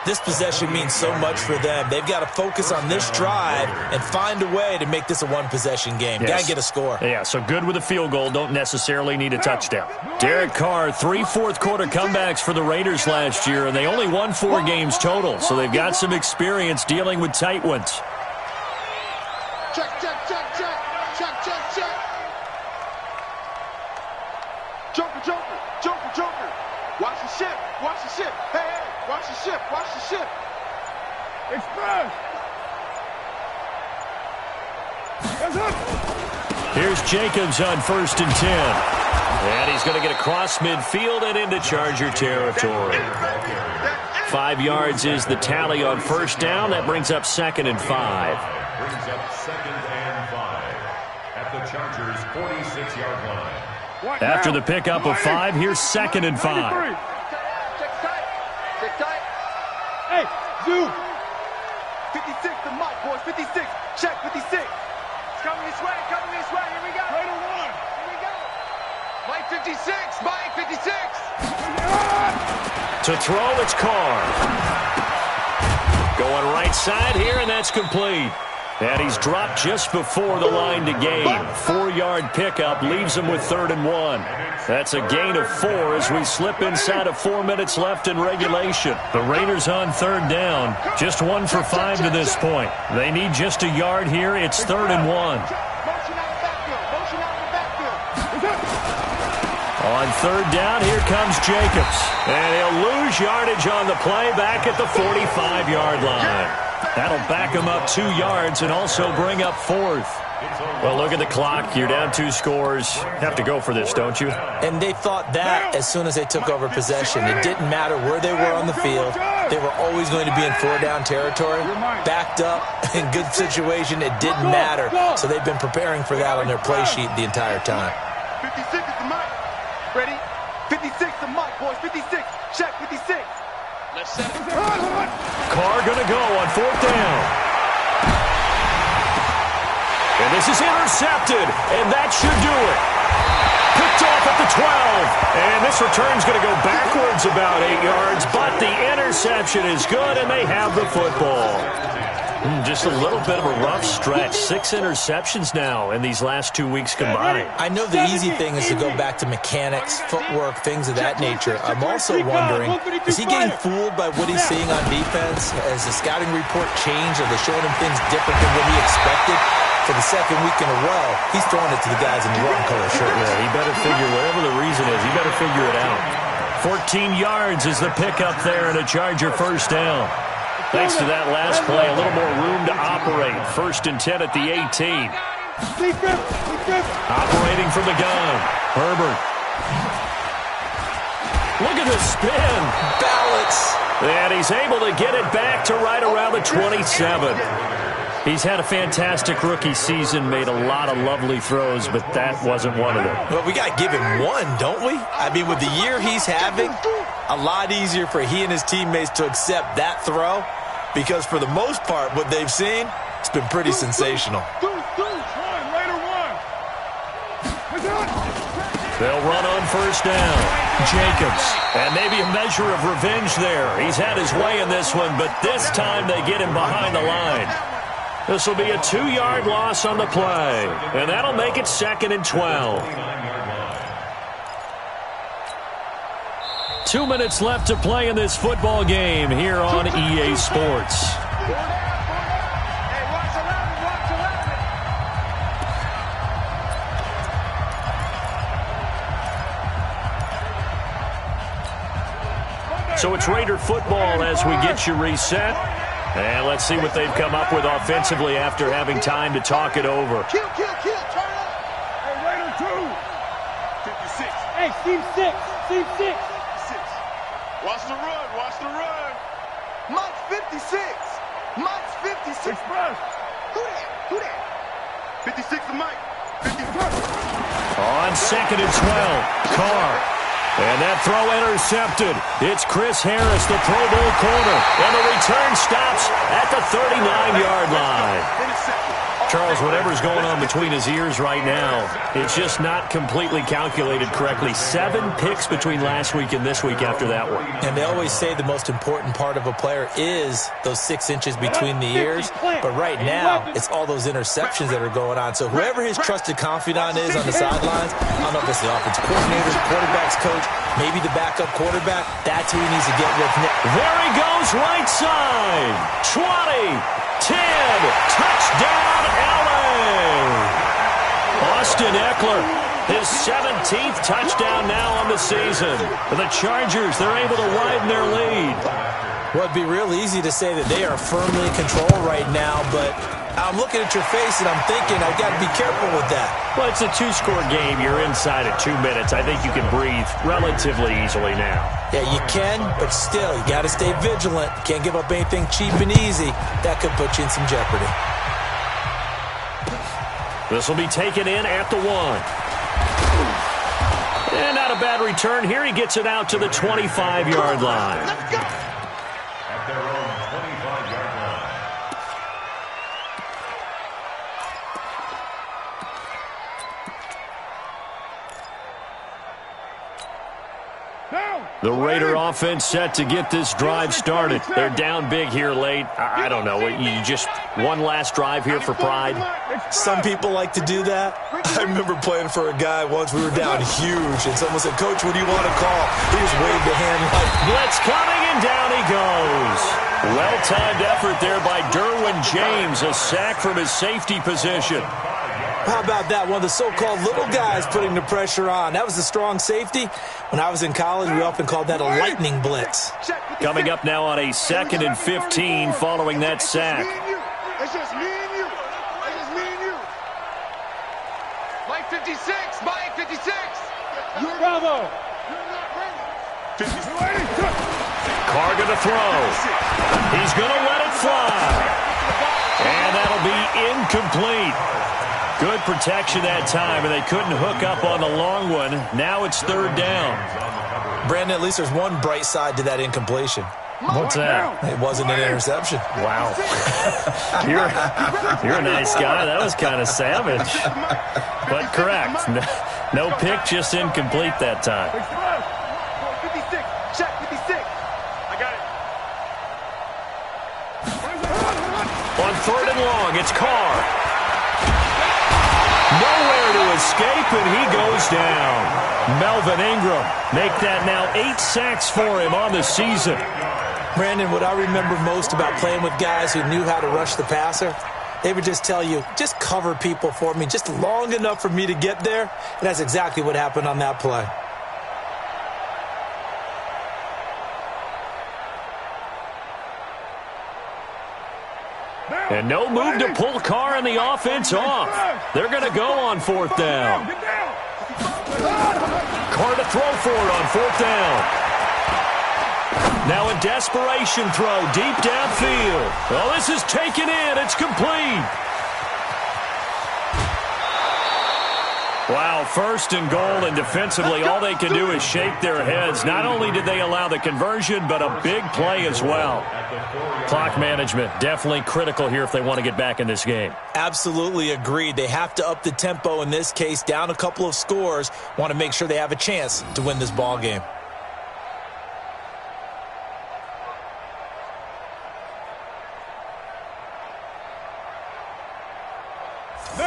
This possession means so much for them. They've got to focus on this drive and find a way to make this a one-possession game. Yes. Got to get a score. Yeah, so good with a field goal. Don't necessarily need a touchdown. Derek Carr, 3 fourth-quarter comebacks for the Raiders last year, and they only won 4 games total, so they've got some experience dealing with tight ones. Check, check, check, check. Check, check, check. Joker, joker, joker, joker. Watch the ship, watch the ship. Hey, hey, watch the ship, watch the ship. Express. Here's Jacobs on 1st and 10. And he's going to get across midfield and into Charger territory. 5 yards is the tally on 1st down. That brings up 2nd and 5. Brings up 2nd and 5 at the Chargers' 46-yard line. After the pickup of 5, here's 2nd and 5. Check tight. Check tight. Hey, zoom. 56 to Mike, boys. 56. Check 56. It's coming this way, coming this way. Here we go. Right on one. Here we go. Mike 56. Mike 56. To throw, it's Carr. Going right side here, and that's complete. And he's dropped just before the line to gain. 4-yard pickup leaves him with 3rd and 1. That's a gain of 4 as we slip inside of 4 minutes left in regulation. The Raiders on 3rd down. Just 1 for 5 to this point. They need just a yard here. It's 3rd and 1. Motion out the backfield. Motion out the backfield. On 3rd down, here comes Jacobs. And he'll lose yardage on the play back at the 45-yard line. That'll back him up 2 yards and also bring up 4th. Well, look at the clock. You're down 2 scores. Have to go for this, don't you? And they thought that as soon as they took over possession. It didn't matter where they were on the field. They were always going to be in 4-down territory. Backed up, in good situation, it didn't matter. So they've been preparing for that on their play sheet the entire time. 56 is the Mike. Ready? 56 to Mike, boys. 56. Check 56. Let's set it. Carr going to go on 4th down. And this is intercepted, and that should do it. Picked off at the 12. And this return's going to go backwards about 8 yards, but the interception is good, and they have the football. Just a little bit of a rough stretch. 6 interceptions now in these last 2 weeks combined. I know the easy thing is to go back to mechanics, footwork, things of that nature. I'm also wondering, is he getting fooled by what he's seeing on defense? Has the scouting report changed? Are they showing him things different than what he expected? For the 2nd week in a row, he's throwing it to the guys in the wrong color shirt. Yeah, he better figure, whatever the reason is, he better figure it out. 14 yards is the pickup there and a Charger 1st down. Thanks to that last play, a little more room to operate. 1st and 10 at the 18. Operating from the gun. Herbert. Look at the spin. Balance. And he's able to get it back to right around the 27. He's had a fantastic rookie season, made a lot of lovely throws, but that wasn't one of them. Well, we got to give him one, don't we? I mean, with the year he's having, a lot easier for he and his teammates to accept that throw because for the most part, what they've seen, it's been pretty sensational. They'll run on 1st down. Jacobs. And maybe a measure of revenge there. He's had his way in this one, but this time they get him behind the line. This will be a 2-yard loss on the play, and that'll make it 2nd and 12. 2 minutes left to play in this football game here on EA Sports. So it's Raider football as we get you reset. And let's see what they've come up with offensively after having time to talk it over. Kill, turn up. Hey, Raider 2. 56. Hey, Steve 6. 6. Watch the run. Mike's 56. 56. Who that? 56 to Mike. 56. On 2nd and 12, Carr. And that throw intercepted. It's Chris Harris, the Pro Bowl corner. And the return stops at the 39-yard line. Charles, whatever's going on between his ears right now, it's just not completely calculated correctly. 7 picks between last week and this week after that one. And they always say the most important part of a player is those 6 inches between the ears. But right now, it's all those interceptions that are going on. So whoever his trusted confidant is on the sidelines, I don't know if it's the offensive coordinator, quarterback's coach, maybe the backup quarterback, that's who he needs to get with. There he goes, right side. 20. 10, touchdown, LA! Austin Eckler, his 17th touchdown now on the season. For the Chargers, they're able to widen their lead. Well, it'd be real easy to say that they are firmly in control right now, but I'm looking at your face and I'm thinking I've got to be careful with that. Well, it's a 2-score game. You're inside at 2 minutes. I think you can breathe relatively easily now. Yeah, you can, but still, you got to stay vigilant. You can't give up anything cheap and easy. That could put you in some jeopardy. This will be taken in at the 1. And not a bad return here. He gets it out to the 25-yard line. At their own 25-yard line. The Raider offense set to get this drive started. They're down big here late. I don't know. You just one last drive here for pride? Some people like to do that. I remember playing for a guy once. We were down huge, and someone said, "Coach, what do you want to call?" He just waved a hand like, blitz coming, and down he goes. Well-timed effort there by Derwin James. A sack from his safety position. How about that? One of the so-called little guys putting the pressure on. That was a strong safety. When I was in college, we often called that a lightning blitz. Coming up now on a 2nd and 15 following that sack. It's just me and you. It's just me and you. Mike 56. Mike 56. Bravo. You're not ready. Carr gonna throw. He's gonna let it fly. And that'll be incomplete. Good protection that time, and they couldn't hook up on the long one. Now it's 3rd down. Brandon, at least there's one bright side to that incompletion. What's that? It wasn't an interception. Wow. You're a nice guy. That was kind of savage. But correct. No pick, just incomplete that time. 56. Check 56. I got it. On 3rd and long, it's Carr. Nowhere to escape, and he goes down. Melvin Ingram make that now 8 sacks for him on the season. Brandon, what I remember most about playing with guys who knew how to rush the passer, they would just tell you, just cover people for me, just long enough for me to get there. And that's exactly what happened on that play. And no move to pull Carr and the offense off. They're going to go on 4th down. Carr to throw for it on 4th down. Now a desperation throw deep downfield. Oh, this is taken in. It's complete. Wow, 1st and goal, and defensively all they can do is shake their heads. Not only did they allow the conversion, but a big play as well. Clock management, definitely critical here if they want to get back in this game. Absolutely agreed. They have to up the tempo in this case, down a couple of scores. Want to make sure they have a chance to win this ball game.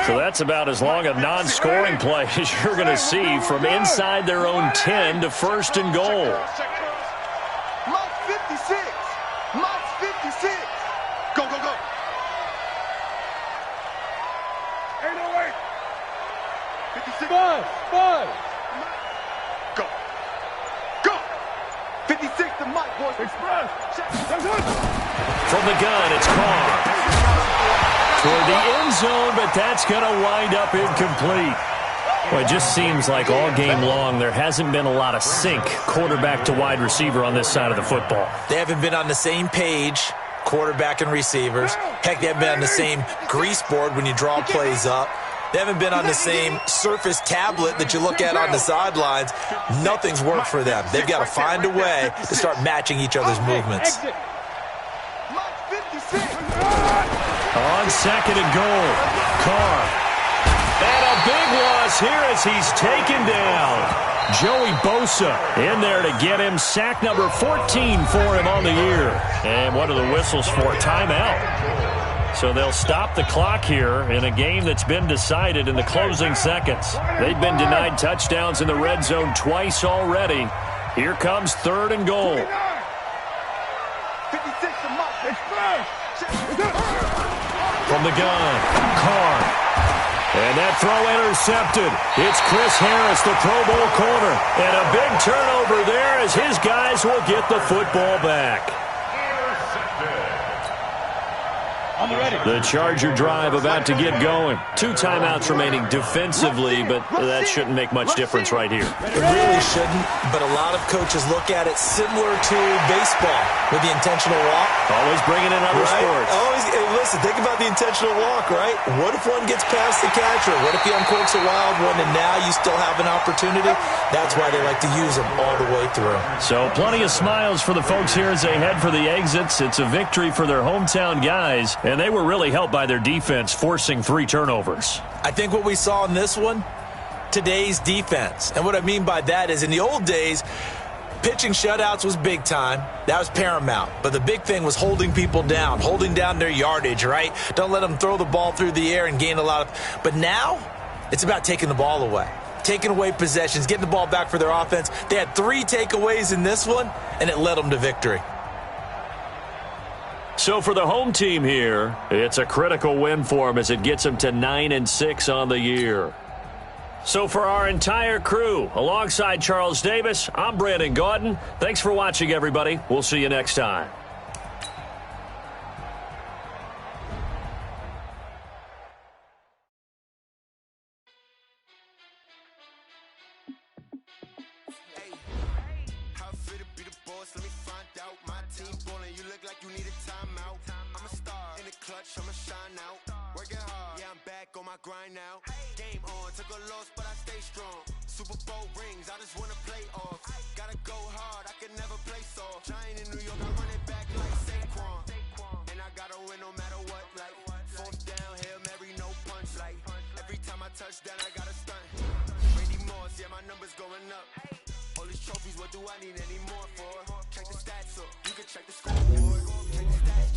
So that's about as long a non-scoring play as you're going to see from inside their own 10 to 1st and goal. Mike 56. Mike 56. Go, go, go. 808. 56. Bud. Go. Go. 56 to Mike, boys. Express. From the gun, it's Carr. Toward the end zone, but that's going to wind up incomplete. Well, it just seems like all game long there hasn't been a lot of sync quarterback to wide receiver on this side of the football. They haven't been on the same page, quarterback and receivers. Heck, they haven't been on the same grease board when you draw plays up. They haven't been on the same Surface tablet that you look at on the sidelines. Nothing's worked for them. They've got to find a way to start matching each other's movements. On second and goal, Carr. And a big loss here as he's taken down. Joey Bosa in there to get him. Sack number 14 for him on the year. And what are the whistles for? Timeout. So they'll stop the clock here in a game that's been decided in the closing seconds. They've been denied touchdowns in the red zone twice already. Here comes third and goal. 56 a month. It's From the gun, Carr. And that throw intercepted. It's Chris Harris, the Pro Bowl corner. And a big turnover there as his guys will get the football back. The Charger drive about to get going. 2 timeouts remaining defensively, but that shouldn't make much difference right here. It really shouldn't, but a lot of coaches look at it similar to baseball with the intentional walk. Always bringing in other sports. Always, hey, listen, think about the intentional walk, right? What if one gets past the catcher? What if he uncorks a wild one and now you still have an opportunity? That's why they like to use them all the way through. So plenty of smiles for the folks here as they head for the exits. It's a victory for their hometown guys, and they were really helped by their defense, forcing 3 turnovers. I think what we saw in this one, today's defense. And what I mean by that is in the old days, pitching shutouts was big time. That was paramount. But the big thing was holding people down, holding down their yardage, right? Don't let them throw the ball through the air and gain a lot of... But now, it's about taking the ball away. Taking away possessions, getting the ball back for their offense. They had 3 takeaways in this one, and it led them to victory. So for the home team here, it's a critical win for them as it gets them to 9-6 on the year. So for our entire crew, alongside Charles Davis, I'm Brandon Gaudin. Thanks for watching, everybody. We'll see you next time. I'ma shine out, working hard, yeah, I'm back on my grind now. Game on, took a loss, but I stay strong. Super Bowl rings, I just wanna play off. Gotta go hard, I can never play soft. Giant in New York, I run it back like Saquon. And I gotta win no matter what, like fourth down, Hail Mary, no punch. Like every time I touch down, I gotta stunt. Randy Moss, yeah, my numbers going up. All these trophies, what do I need any more for? Check the stats up, you can check the scoreboard. Check the stats,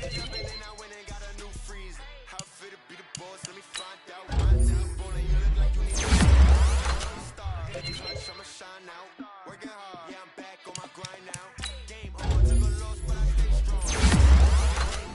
and then I went and got a new freezer. How fit to be the boss, let me find out. My team bowling, you look like you need a star. In the clutch, I'ma shine out. Working hard, yeah, I'm back on my grind now. Game on, took a loss, but I stay strong.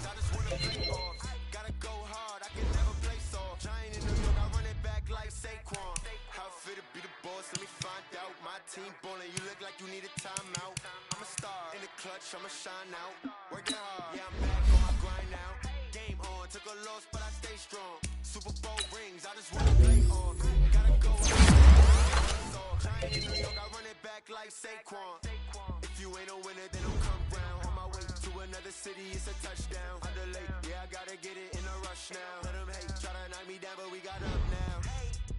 I just wanna play off. Gotta go hard, I can never play soft. Giant in New York, I run it back like Saquon. How fit to be the boss, let me find out. My team bowling, you look like you need a timeout. I'm a star, in the clutch, I'ma shine out. Working hard, yeah, I'm back on my grind now. Game on, took a loss, but I stay strong. Super Bowl rings, I just wanna play off. Gotta go hard. Giant in New York, I run it back like Saquon. If you ain't a winner, then don't come round. On my way to another city, it's a touchdown. Underlay, yeah, I gotta get it in a rush now. Let them hate, try to knock me down, but we got up now.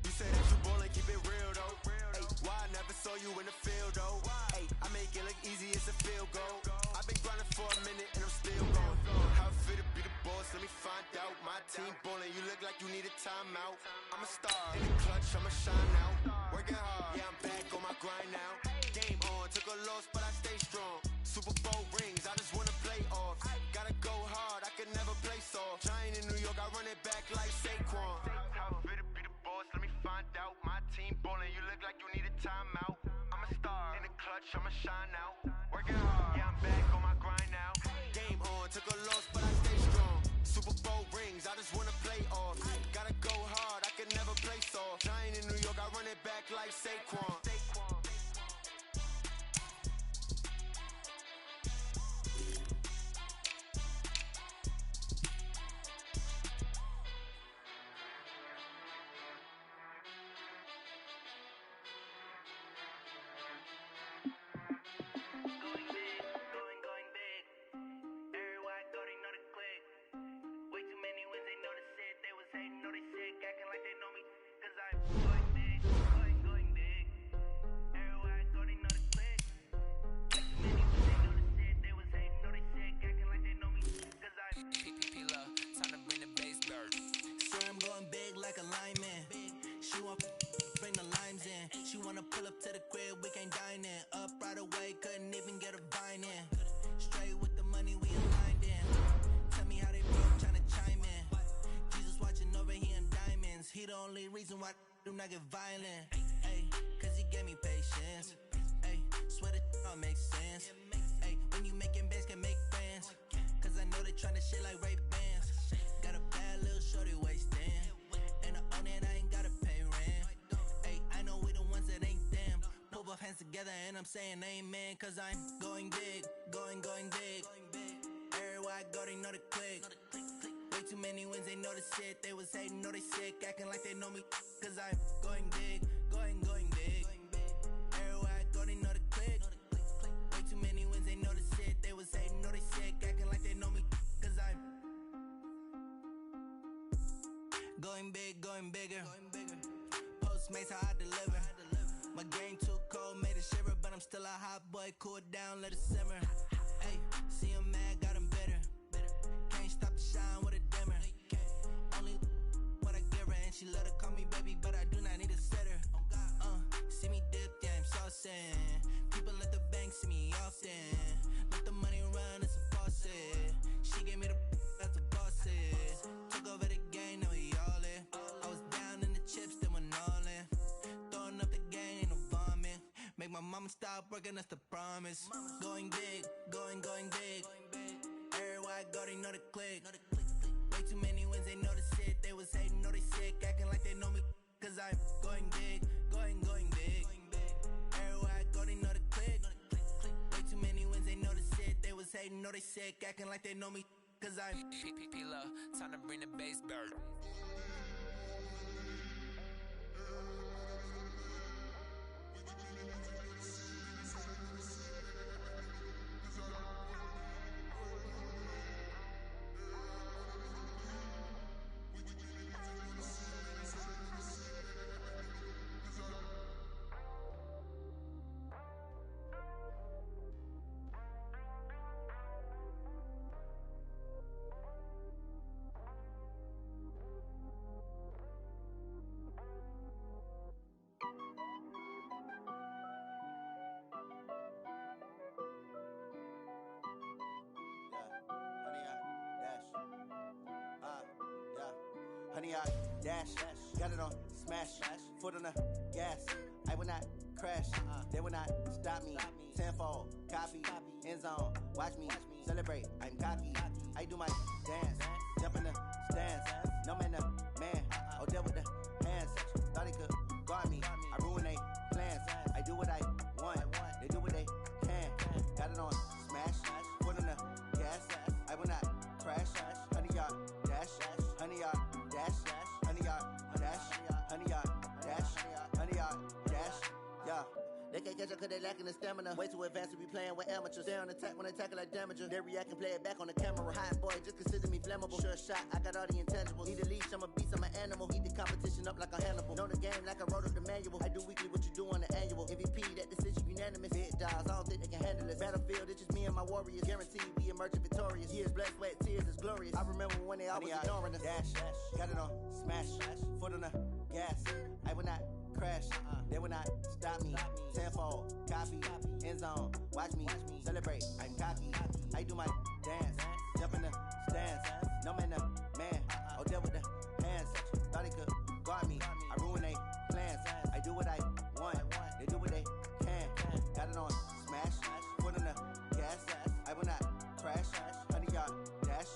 You say that you ballin', keep it real though. Ay, why I never saw you in the field though? Ay, I make it look easy, it's a field goal. I've been grinding for a minute and I'm still going. How fit to be the boss, let me find out. My team ballin', you look like you need a timeout. I'm a star, in the clutch, I'ma shine out. Working hard, yeah, I'm back on my grind now. Game on, took a loss, but I stay strong. Super Bowl rings, I just wanna play off. Gotta go hard, I can never play soft. Giant in New York, I run it back like Saquon. How fit to be the boss, let me find out. My team ballin', you look like you need a timeout. I'm a star, in the clutch, I'ma shine out. Working hard, yeah, I'm back on my grind now. Game on, took a loss, but I stay strong. Super Bowl rings, I just wanna play off. Gotta go hard, I can never play soft. Giant in New York, I run it back like Saquon. Everybody know the click. Way too many wins, they know the shit they was hating. in. She wanna pull up to the crib, we can't dine in. Up right away, couldn't even get a vine in. Straight with the money, we aligned in. Tell me how they broke, tryna chime in. Jesus watching over, he in diamonds. He the only reason why I do not get violent. Ay, cause he gave me patience. Ay, swear that all makes sense. Ay, when you making bands, can make friends. Cause I know they tryna shit like Ray-Bans. Got a bad little shorty wasting. And I own it, I ain't gotta pay rent. Ay, I know we the ones that ain't them. Put both hands together and I'm saying amen. Cause I'm going big, going big. Everywhere I go, they know the click. Way too many wins, they know the shit. They was hating, know they sick, acting like they know me. Cause I'm going big, going big. Everywhere I go, they know the click. Way too many wins, they know the shit. They was hating, know they sick, acting like they know me. Cause I'm going big, going bigger. Postmates, how I deliver. My game too cold, made it shiver. But I'm still a hot boy, cool it down, let it simmer. Hey, see him mad, got him bitter. Can't stop the shine with a dimmer. Only what I give her, and she let her call me baby, but I do not need a sitter. See me dip, yeah, I'm saucing. People let the bank see me often. Let the money run, it's a faucet. She gave me the that's a boss is. Took over the game, now we all in. I was down in the chips, then went all in. Throwing up the game, ain't no vomit. Make my mama stop working, that's the promise. Going big, going big. Everywhere I go, they know the click. Way too many wins, they know the shit. They was hating, know they sick, acting like they know me. Cause I'm going big, going big. Everywhere I go, they know the click. Way too many wins, they know the shit. They was hating, know they sick, acting like they know me. Cause I'm P-P-P-Love, time to bring the bass back. Honey, I dash, got it on smash, foot on the gas. I will not crash, they will not stop me. Tenfold, copy, end zone, watch me celebrate. I'm cocky, I do my dance, jump in the stands. No man, the man, oh, deal with the hands. Thought he could guard me, I ruin they plans. I do what I want, they do what they can. Got it on smash, foot on the gas. I will not crash, honey, y'all dash, honey, y'all dash, honey, y'all dash, honey, y'all dash, honey, y'all dash, yeah. They can't catch up cause they lacking the stamina. Way too advanced to be playing with amateurs. They on attack when they tackle like damager. They react and play it back on the camera. Hot boy, just consider me flammable. Sure shot, I got all the intangibles. Need a leash, I'm a beast, I'm an animal. Heat the competition up like a Hannibal. Know the game like I wrote up the manual. I do weekly what you do on the annual. MVP, that decision unanimous. Big dogs, I don't think they can handle it. Battlefield, it's just me and my warriors. Guaranteed we emerging victorious. Years, blood, sweat, tears, it's glorious. I remember when they always ignoring us. Dash, got it on smash, foot on the gas. I will not crash, they will not stop me. Tenfold, copy, end zone, watch me celebrate. I'm cocky, I do my dance, jump in the stands. No man, the man, oh, deal with the hands. Thought he could guard me, I ruin they plans. I do what I want, they do what they can. Got it on smash, foot on the gas. I will not crash, honey, y'all dash,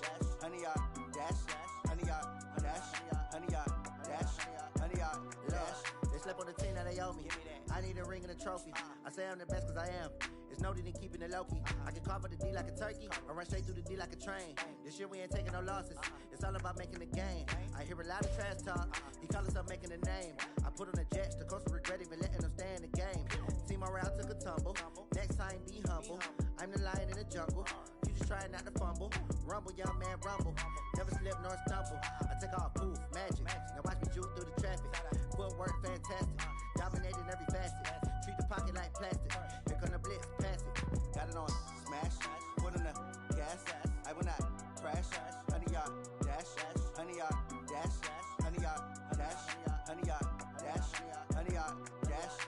honey, y'all dash, honey, y'all dash, honey, y'all dash, honey, y'all dash. They slept on the team, now they owe me. I need a ring and a trophy. I say I'm the best cause I am. It's no need in keeping it low key. I can carve up the D like a turkey, or run straight through the D like a train. This year we ain't taking no losses. It's all about making the game. I hear a lot of trash talk. He call himself making a name. I put on the Jets, the coach will regret even letting them stay in the game. Team around took a tumble. Next time be humble. I'm the lion in the jungle. You just try not to fumble. Rumble, young man, rumble. Never slip nor stumble. I take off poof, magic. Now watch me juke through the traffic. Footwork fantastic. Dominating every facet. Treat the pocket like plastic. Here come the blitz, pass it. Got it on smash, foot on the gas. I will not crash, honey, y'all dash, honey, y'all dash, honey, y'all dash, honey, y'all dash, honey, y'all dash.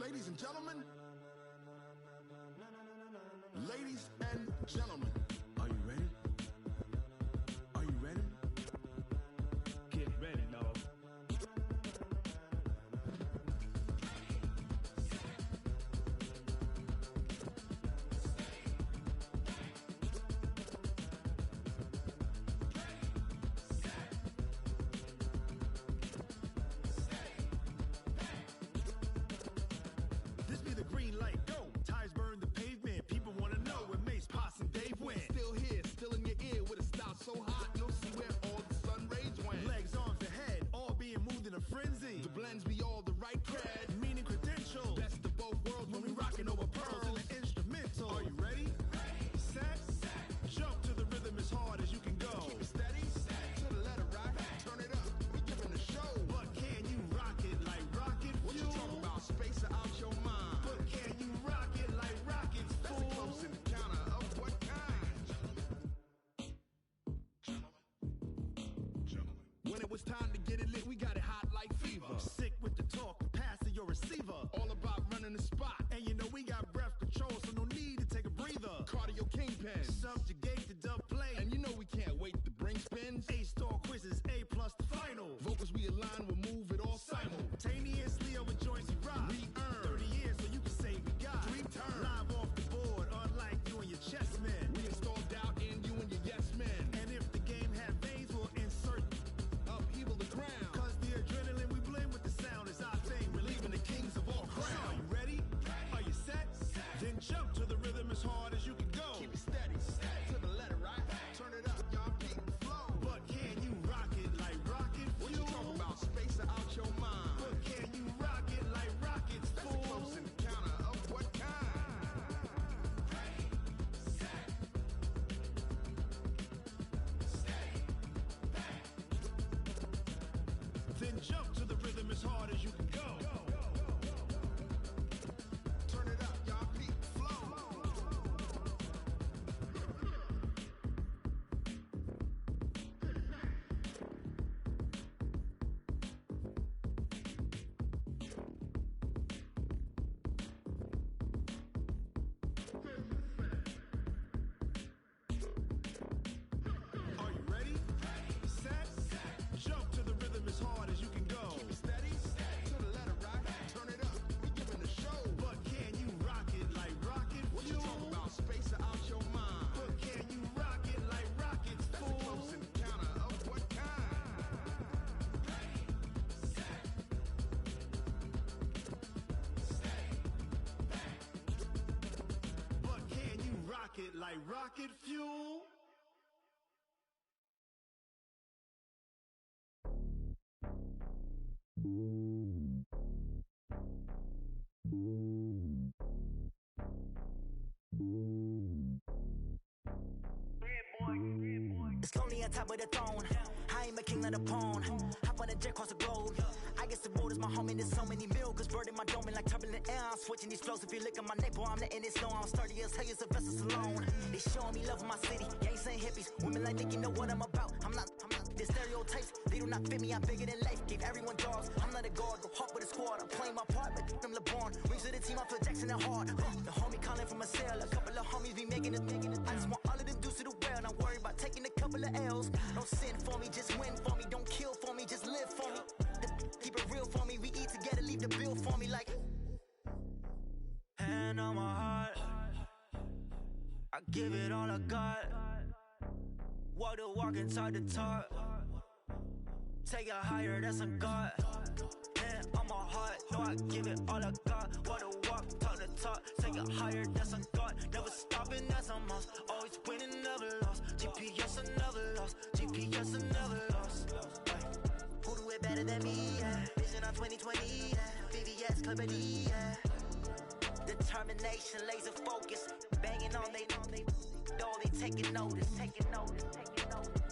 Ladies and gentlemen, ladies and gentlemen, are you ready? Are you ready? Get ready, dog. This be the green light, go. Tires burn the pavement. People want to know where Mace, Potts, and Dave went. Still here, still in your ear with a style so hot, you'll see where all the sun rays went. Legs, arms, and head, all being moved in a frenzy. The blends be all the right cred, meaning credentials. Best of both worlds when we rockin' over pearls in the instrumental. Are you ready? Set, jump to the rhythm as hard as you can go. Keep it steady, to the letter right, turn it up, we giving the show. But can you rock it like rocket fuel? What you talking about, space out your mind? But can you rock it like rockets, fool? That's a close encounter of what kind? Gentlemen. When it was time to get it lit, we got it hot like fever. Sick with the talk, pass to your receiver. All about running the spot. And you know we got breath control, so no need to take a breather. Cardio kingpin, subjugate the dub play. And you know we can't wait to bring spins. A-star quizzes, A+ the final. Vocals we align, we'll move it all simultaneously over joints we rock. We earn 30 years, so you can say we got 3 turns. Live off the board, unlike you and your chess men. We install doubt in you and your yes men. And if the game had veins, we'll insert upheaval the ground. Cause the adrenaline we blend with the sound is our thing. We're leaving the kings of all crowns. So are you ready? Are you set? Then jump to the rhythm as hard as you can go. Keep it steady, to the letter right. Turn it up, y'all peak the flow. But can you rock it like rocket fuel? What you talking about, space out your mind? But can you rock it like rockets, fool? That's a close encounter of what kind? Then jump to the rhythm as hard as you can go. Turn it up, y'all peak the flow. Are you ready? Set, jump to the rhythm as hard as you can go. Keep it steady, to the letter right. Turn it up, we giving the show. But can you rock it like rocket fuel? What you talking about, space out your mind? But can you rock it like rockets, fool? That's a close encounter of what kind? But can you rock it like rocket fuel? It's lonely on top of the throne. I am a king of the pawn. Hop on a jet across the globe. I guess the road is my home and there's so many milkers bird in my dome and like turbulent air. I'm switching these flows. If you look at my neck, boy, I'm letting it slow. I'm sturdy as hell as a vessel alone. They showing me love in my city. Gangs and hippies. Women like Nick, you know what I'm about. I'm not the stereotypes. They do not fit me. I'm bigger than life. Gave everyone dogs. I'm not a guard. Go hard with a squad. I'm playing my part, but I'm LeBron. Rings to the team. I feel Jackson and hard. The homie calling from a cell. A couple of homies be making it. I just want all of them dudes to do well. Not worry about taking a couple of L's. Don't sin for me, just win for me. Don't kill for me, just live for me. Keep it real for me. We eat together, leave the bill for me like. Hand on my heart, I give it all I got. Walk the walk inside the talk. Take it higher, that's a God. Hand on my heart, no, I give it all I got. Walk the walk, talk the talk. Take it higher, that's a God. Never stopping, that's a must. Always winning, never lost. GPS, I never lost. GPS, I never lost. Who do it better than me? Yeah. Vision on 2020. Yeah. VVS, Clippity. Yeah. Determination, laser focus. Banging on they door, they taking notice. Taking notice, taking notice.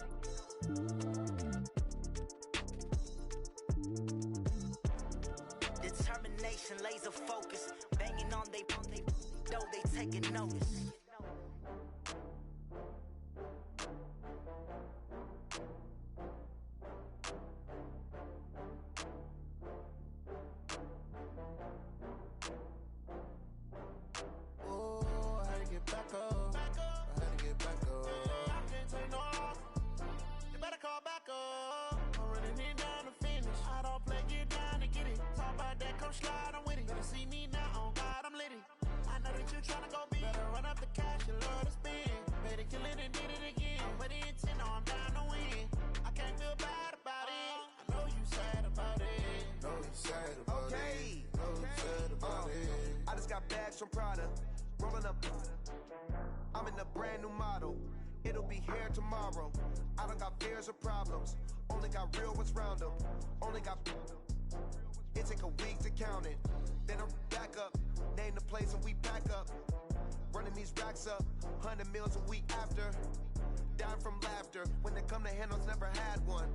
Determination, laser focus. Banging on they door, they taking notice. slide, I'm with it. Better see me now, oh God, I'm litty. I know that you tryna go big. Better run up the cash, you love to spend. Better kill it and did it again. But the intent, no, I'm down to win. I can't feel bad about it. I know you sad about it. Know you sad about it. Know you sad about it. I just got bags from Prada. Rolling up. I'm in a brand new model. It'll be here tomorrow. I don't got fears or problems. Only got real ones round them. Only got. It take a week to count it. Then I'm back up. Name the place and we back up. Running these racks up. 100 meals a week after. Dying from laughter. When they come to handles, never had one.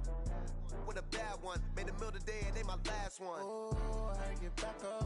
With a bad one. Made a meal today and they my last one. Oh, I get back up.